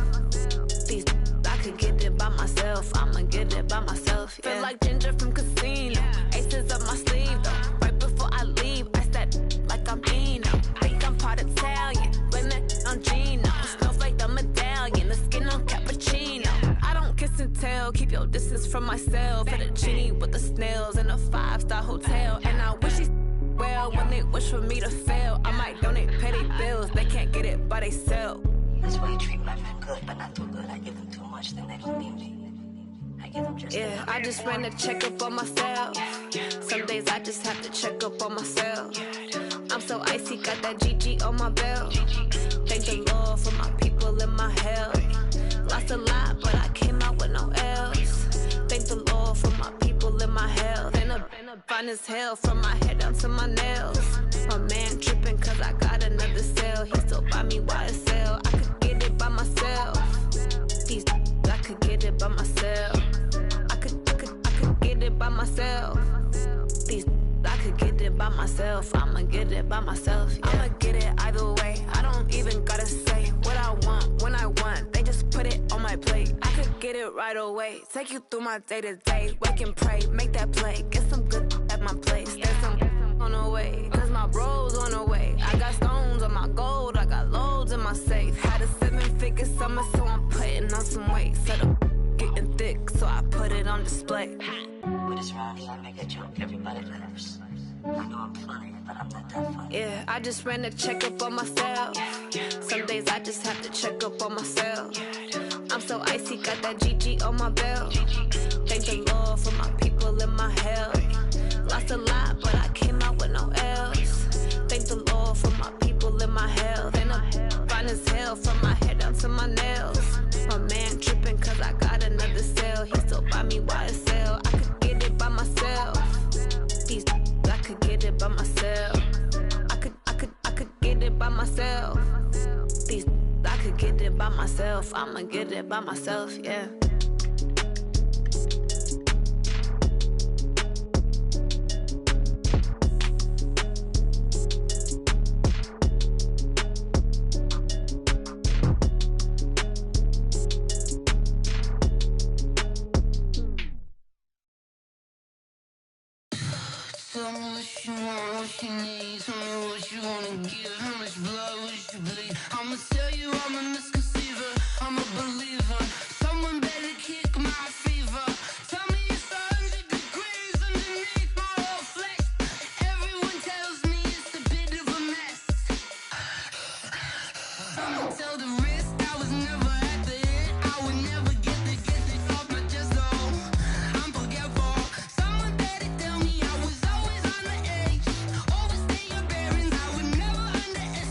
Speaker 21: I could get it by myself. I'ma get it by myself. Yeah. Feel like Ginger from Casino. Aces up my sleeve though. Right before I leave, I step like I'm Dino. Think I'm part Italian. Blame that on Gino. Snowflake the medallion. The skin on cappuccino. I don't kiss and tell. Keep your distance from myself. At a genie with the snails in a 5-star hotel. And I wish he well when they wish for me to fail. I might donate petty bills. They can't get it by they self.
Speaker 22: That's why you treat women good, but not too good. I give them too much, then they don't need me. I give them just
Speaker 21: yeah, I just ran a checkup on myself. Some days I just have to check up on myself. I'm so icy, got that GG on my belt. Thank the Lord for my people and my health. Lost a lot, but I came out with no L's. Thank the Lord for my people and my health. And I'm fine as hell from my head down to my nails. My man tripping cause I got another cell. He still buy me YSL. I could get it by myself. I could get it by myself. I could get it by myself. I could get it by myself. I'ma get it by myself. Yeah. I'ma get it either way. I don't even gotta say what I want when I want. They just put it on my plate. I could get it right away. Take you through my day to day. Wake and pray, make that play. Get some good at my place. There's some on the way. Cause my bros on the way. I got stones on my gold. I got loads in my safe. Had a 7-figure summer, so I'm putting on some weight. Set up getting thick, so I put it on display.
Speaker 22: With this round here, I make a joke. Everybody laughs. I know I'm funny, but I'm not that funny.
Speaker 21: Yeah, I just ran a checkup on myself. Some days I just have to check up on myself. I'm so icy, got that GG on my belt. Thank the Lord for my people and my health. Lost a lot, but I came out with no L's. Thank the Lord for my people and my health. And I'm fine as hell from my head down to my nails. My man tripping cause I got another cell. He still buy me YSL. I could get it by myself. I could get it by myself. I could get it by myself. I could get it by myself. I'ma get it by myself, yeah.
Speaker 23: Tell me what you want, what you need. Tell me what you wanna give. How much blood would you bleed? I'ma tell you I'm a misconceiver. I'm a believer. Someone better kick my fever. Tell me it's 100 degrees underneath my whole flesh. Everyone tells me it's a bit of a mess. I'ma tell the risk I was never at the end. I would never get it off my chest, though. I'm forgetful. Someone better tell me I was always on the edge. Overstay your bearings, I would never underestimate.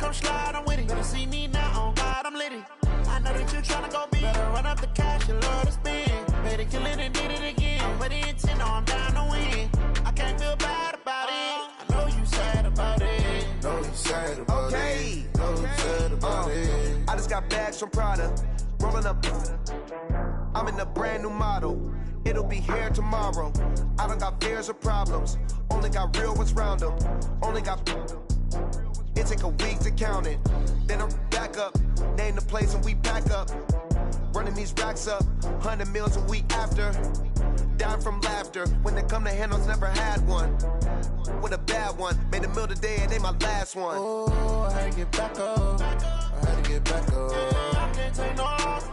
Speaker 6: come slide, I'm with it. Better see me now, on God, I'm litty. I know that you tryna go big. Better run up the cash, you love to spend. Better kill it and did it again. But the intent, no, I'm down to win. I can't feel bad about it. I know you sad about it.
Speaker 11: Know you sad about it. Know you sad about it.
Speaker 1: I just got bags from Prada. Rolling up. I'm in a brand new model. It'll be here tomorrow. I don't got fears or problems. Only got real ones round them. Only got. It take a week to count it. Then I'm back up. Name the place and we pack up. Running these racks up. 100 meals a week after. Down from laughter. When they come to handles, never had one. With a bad one. Made a meal today and they my last one.
Speaker 6: Oh, I had to get back up. I had to get back up. I can't take no off.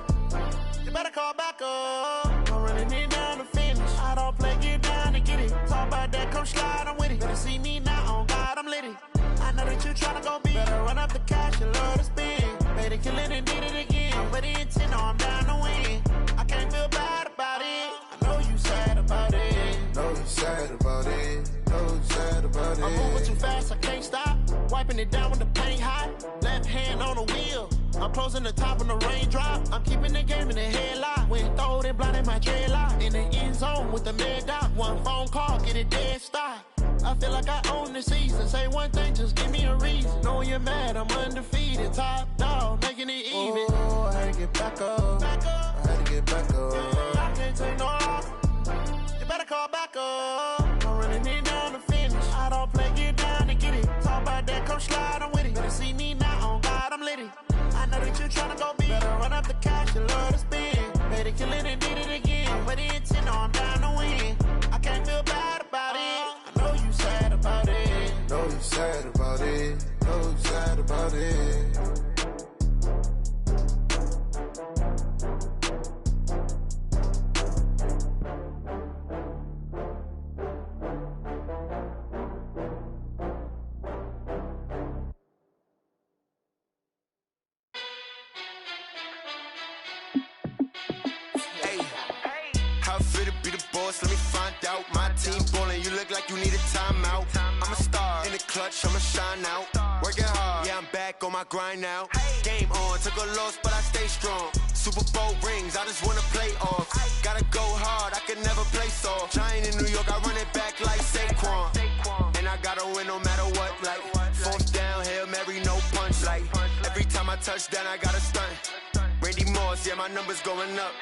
Speaker 6: You better call back up. I'm running it down to finish. I don't play, get down to get it. Talk about that, come slide, I'm with it. Better see me now, on God, I'm litty. I know that you tryna go big. Better run up the cash, you love to spend. Better kill it and did it again. But the intent, no, I'm down to win. I can't feel bad about it. I know you sad about it.
Speaker 11: Know you sad about it. Know you sad about it.
Speaker 6: I'm moving too fast, I can't stop. Wiping it down when the paint hot. Left hand on the wheel. I'm closing the top when the raindrop. I'm keeping the game in the headlock. When throwed and blinded my dreadlock. In the end zone with the mad dot. One phone call, get it dead stop. I feel like I own the season. Say one thing, just give me a reason. Knowing you're mad, I'm undefeated. Top dog, making it even.
Speaker 11: Oh, I had to get back up. I had to get back up.
Speaker 6: I can't take no off. You better call back up. I'm running it down to finish. I don't play, get down to get it. Talk about that, come slide, I'm with it. Better see me now, on God, I'm litty. I know that you tryna go big. Better run up the cash, you love to spend. Better kill it and did it again. But the intent, no, I'm down to win. I can't feel bad about it. I know you sad about it.
Speaker 11: Know you sad about it. Know you sad about it.
Speaker 5: How fit to be the boss? Let me find out. My team ballin', you look like you need a timeout. I'm a star in the clutch, I'ma shine out. Working hard, yeah, I'm back on my grind now. Game on, took a loss, but I stay strong. Super Bowl rings, I just wanna play off. Gotta go hard, I can never play soft. Giant in New York, I run it back like Saquon. And I gotta win no matter what, like fourth down, Hail Mary, no punch. Like every time I touch down, I gotta stunt. Randy Moss, yeah, my numbers going up.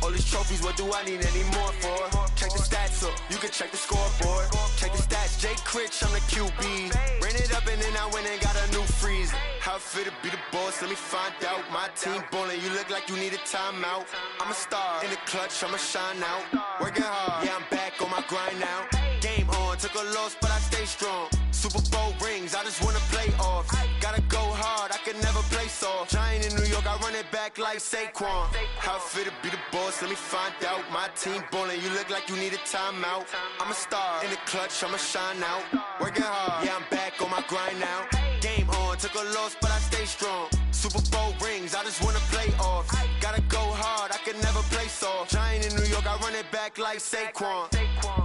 Speaker 5: All these trophies, what do I need any more for? Check the stats up, you can check the scoreboard. Check the stats, Jay Critch, I'm the QB. Ran it up and then I went and got a new freeze. How fit to be the boss, let me find out. My team ballin', you look like you need a timeout. I'm a star in the clutch, I'ma shine out. Working hard, yeah, I'm back on my grind now. Game on, took a loss, but I stay strong. Super Bowl rings, I just wanna play off. Gotta go hard, I can never play soft. Giant in New York, I run it back like Saquon. How fit to be the boss, let me find out. My team ballin', you look like you need a timeout. I'm a star in the clutch, I'ma shine out. Working hard, yeah, I'm back on my grind now. Game on, took a loss, but I stay strong. Super Bowl rings, I just wanna play off. Gotta go hard, I can never play soft. Giant in New York, I run it back like Saquon.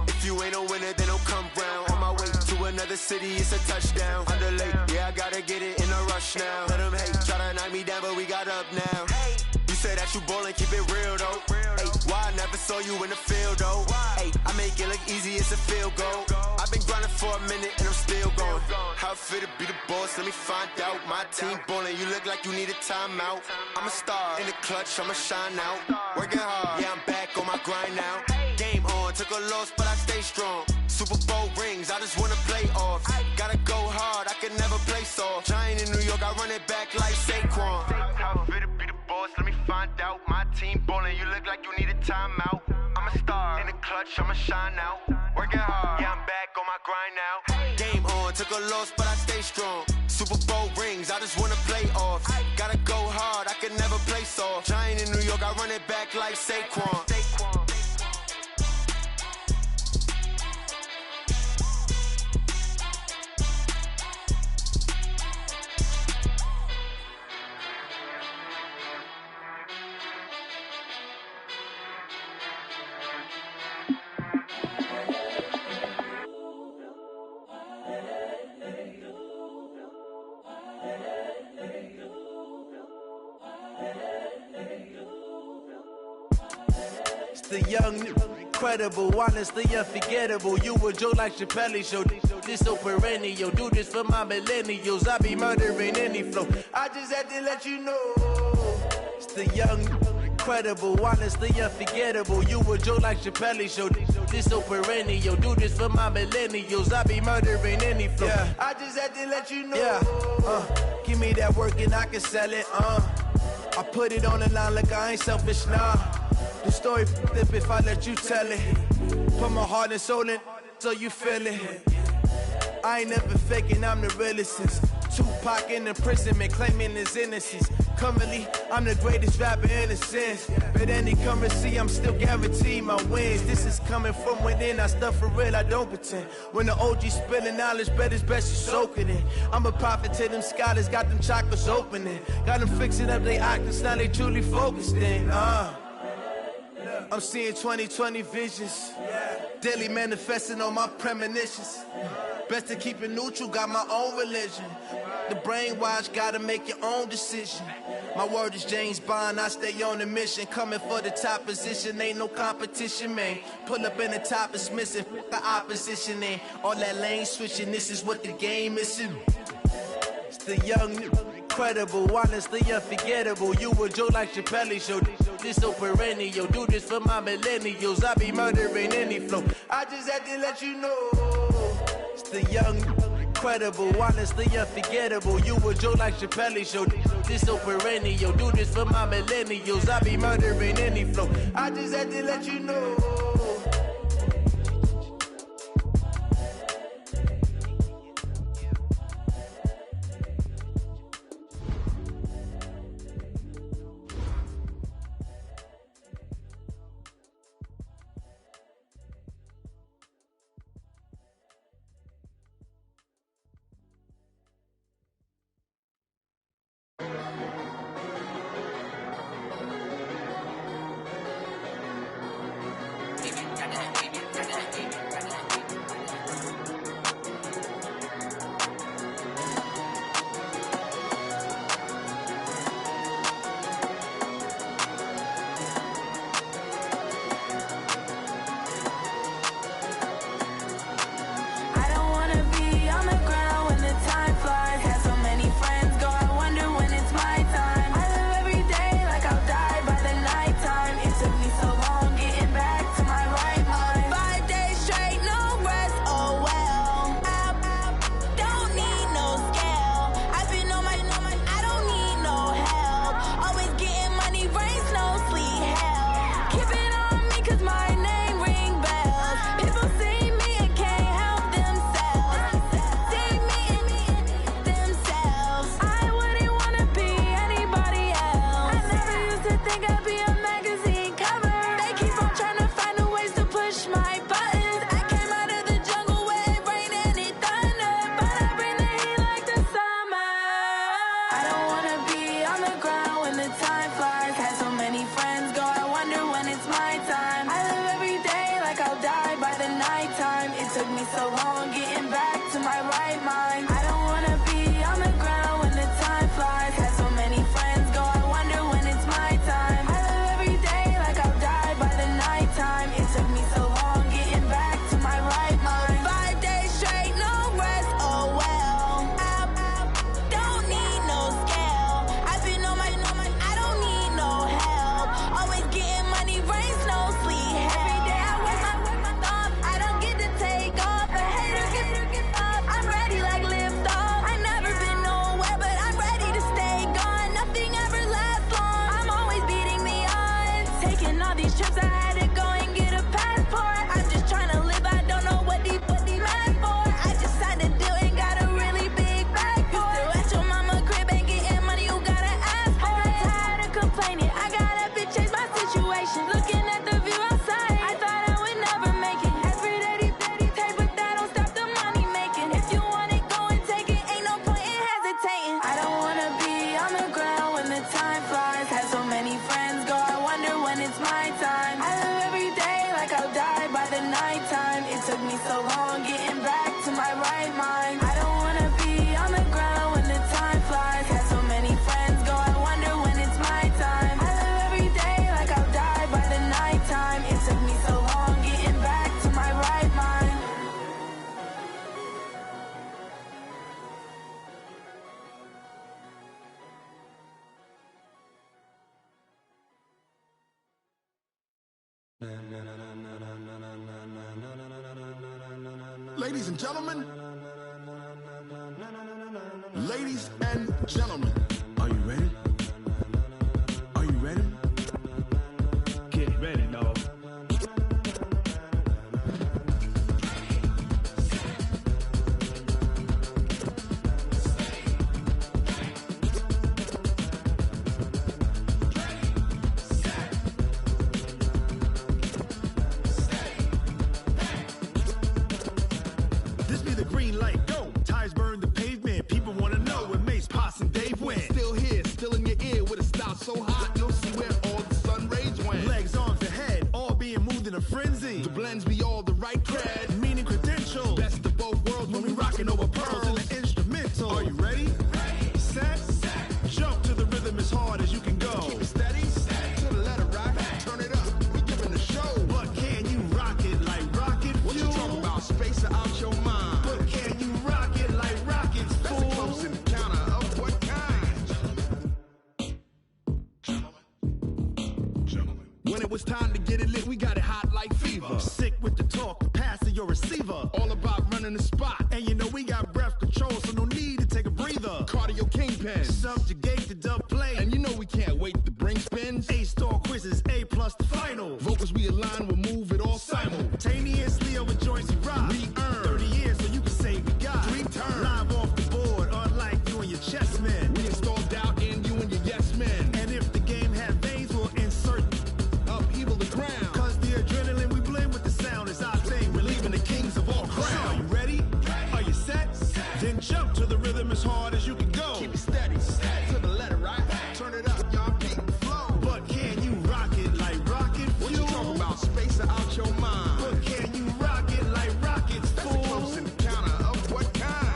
Speaker 5: If you ain't a winner, then don't come round. On my way to another city, it's a touchdown. Underlay, yeah, I gotta get it in a rush now. Let them hate, try to knock me down, but we got up now. You say that you ballin', keep it real though. Hey, why I never saw you in the field though? Hey, I make it look easy, it's a field goal. I've been grinding for a minute and I'm still going. How fit to be the boss, let me find out. My team ballin', you look like you need a timeout. I'm a star in the clutch, I'ma shine out. Working hard, yeah, I'm back on my grind now. Game on, took a loss, but I stay strong. Super Bowl rings, I just wanna play off. Gotta go hard, I can never play soft. Giant in New York, I run it back like Saquon. How fit to be the boss, let me find out. My team ballin', you look like you need a timeout. I'm a star in the clutch, I'ma shine out. Working hard, yeah, I'm back on my grind now. Game on, took a loss, but I stay strong. Super Bowl rings, I just wanna play off. Gotta go hard, I can never play soft. Giant in New York, I run it back like Saquon.
Speaker 6: the young, incredible, honestly unforgettable. You a joke like Chappelle Show. This so perennial. Do this for my millennials. I be murdering any flow. I just had to let you know. It's the young, incredible, honestly unforgettable. You a joke like Chappelle Show. This so perennial. Do this for my millennials. I be murdering any flow. Yeah. I just had to let you know. Yeah. Give me that work and I can sell it. I put it on the line like I ain't selfish, nah. The story flip if I let you tell it. Put my heart and soul in so you feel it. I ain't never faking, I'm the realest since Tupac in imprisonment, claiming his innocence. Currently, I'm the greatest rapper in a sense. But any currency, I'm still guaranteed my wins. This is coming from within, I stuff for real, I don't pretend. When the OG spilling knowledge, bet it's best you soak it in. I'm a prophet to them scholars, got them chakras opening. Got them fixing up their octaves, now they truly focused in. I'm seeing 2020 visions. Daily manifesting on my premonitions. Best to keep it neutral, got my own religion. The brainwash, gotta make your own decision. My word is James Bond, I stay on a mission. Coming for the top position, ain't no competition, man. Pull up in the top, it's missing, the opposition in. All that lane switching, this is what the game is. It's the young, incredible, honestly unforgettable. You a joke like Chappelle Show. This so perennial. Do this for my millennials. I be murdering any flow. I just had to let you know. It's the young, incredible, honestly unforgettable. You a joke like Chappelle Show. This so perennial. Do this for my millennials. I be murdering any flow. I just had to let you know.
Speaker 23: It's a
Speaker 7: Ladies and gentlemen. Ladies and gentlemen. Are you ready? Are you ready? Get ready, dog. This be the green light, go. Tires burn the pavement. People wanna know where Mace, Potts, and Dave went. Still here, still in your ear with a style so hot, you'll see where all the sun rays went. Legs, arms, and head, all being moved in a frenzy. The blends be all the right cred, meaning credentials. Best of both worlds when we rockin' over pearls in the instrumental. Are you ready? Set, jump to the rhythm as hard as you can go. Keep it steady, to the letter rock, turn it up. We giving the show. But can you rock it like rocket fuel? What you talking about? Space or out your mind? But can you rock it like rockets, fool? That's a close encounter of what kind? When it was time to get it lit, we got it hot like fever. Sick with the talk, passing your receiver. All about running the spot. And you know we got breath control, so no need to take a breather. Cardio kingpin, subjugate the dub play. And you know we can't wait to bring spins. A-star quizzes, A+ the final. Vocals we align, we'll move it all simultaneously over joints we rock. We earn 30 years, so you can say we got 3 turns. Live off the board, unlike you and your chess men. We install doubt in you and your yes men. And if the game had veins, we'll insert upheaval the ground. Cause the adrenaline we blend with the sound is our thing. We're leaving the kings of all crowns. Are you ready? Are you set? Then jump to the rhythm as hard as you can go. Keep it steady, to the letter right. Turn it up, y'all keep the flow. But can you rock it like rocket fuel? What you talking about? Space or out your mind? But can you rock it like rockets, fool? That's a close encounter of what kind?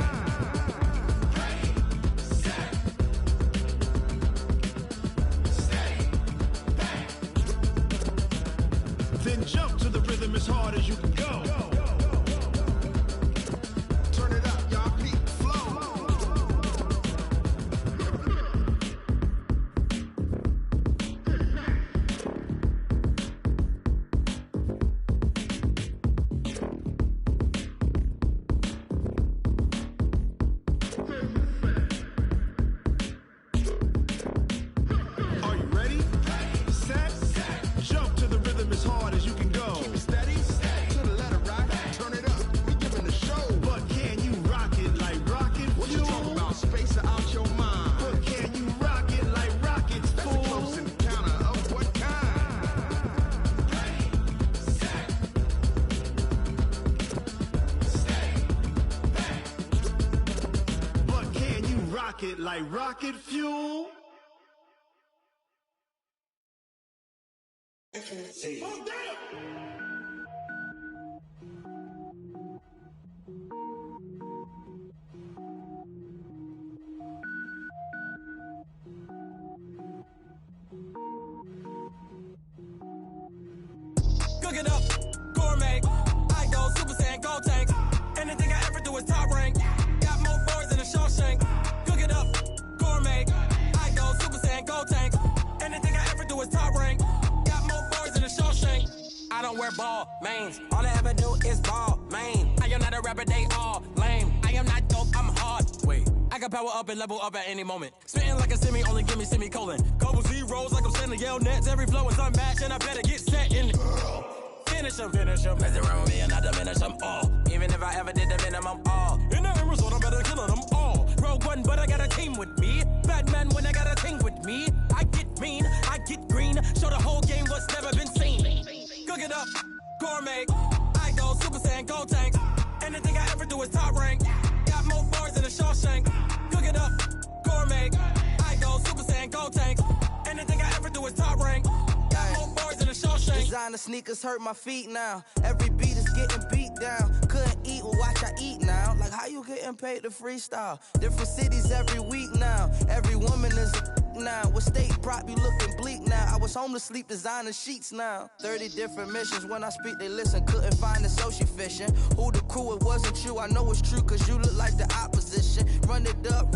Speaker 7: Then jump to the rhythm as hard as you can go. Turn it up, y'all keep the flow. Are you ready? Set, jump to the rhythm as hard as you can go. Keep it steady, to the letter rock. Turn it up, we giving the show. But can you rock it like rocket fuel? What you talking about? Space or out your mind? But can you rock it like rockets, fool? That's a close encounter of what kind? But can you rock it like rocket fuel?
Speaker 8: Cook it up, gourmet. I go Super Saiyan, go tank. Anything I ever do is top rank. Got more boards than a Shawshank. Cook it up, gourmet. I go Super Saiyan, go tank. Anything I ever do is top rank. Got more boards than a Shawshank. I don't wear ball mains. All I ever do is ball main. I am not a rapper, they all lame. I am not dope, I'm hard. Wait, I can power up and level up at any moment. Spitting like a semi, only give me semicolon. Couple zeros like I'm sending yell nets. Every flow is unmatched and I better get set in. Finish them, mess around with me and I diminish them all. Even if I ever did the minimum all. In the end result, I'm better killing them all. Rogue One, but I got a team with me. Batman when I got a team with me. I get mean, I get green. Show the whole game what's never been seen. Cook it up, gourmet. I go Super Saiyan, go tank. Anything I ever do is top rank. Got more bars than a Shawshank. Cook it up, gourmet. I go Super Saiyan, go tank. Anything I ever do is top rank. Got more bars than a Shawshank.
Speaker 2: Designer sneakers hurt my feet now. Every beat is getting beat down. Couldn't eat, well watch I eat now. Like how you getting paid to freestyle? Different cities every week now. Every woman is a now. With state prop, you looking bleak now. I was home to sleep designing sheets now. 30 different missions. When I speak, they listen. Couldn't find the social fishing. Who the crew, it wasn't you. I know it's true, cause you look like the opposition. Run it up,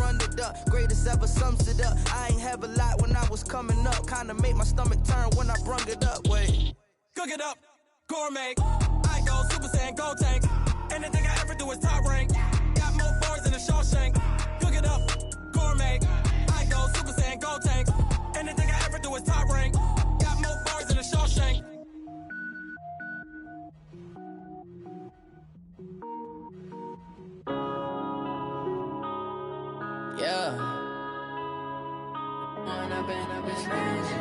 Speaker 2: greatest ever sums it up. I ain't have a lot when I was coming up. Kinda made my stomach turn when I brung it up. Wait.
Speaker 8: Cook it up, gourmet. I go Super Saiyan, go tank. Anything I ever do is top rank. Got more bars than a Shawshank. Cook it up, gourmet. I go Super Saiyan, go tank. Anything I ever do is top rank. Got more bars than a Shawshank.
Speaker 19: Yeah. Run up and up his face.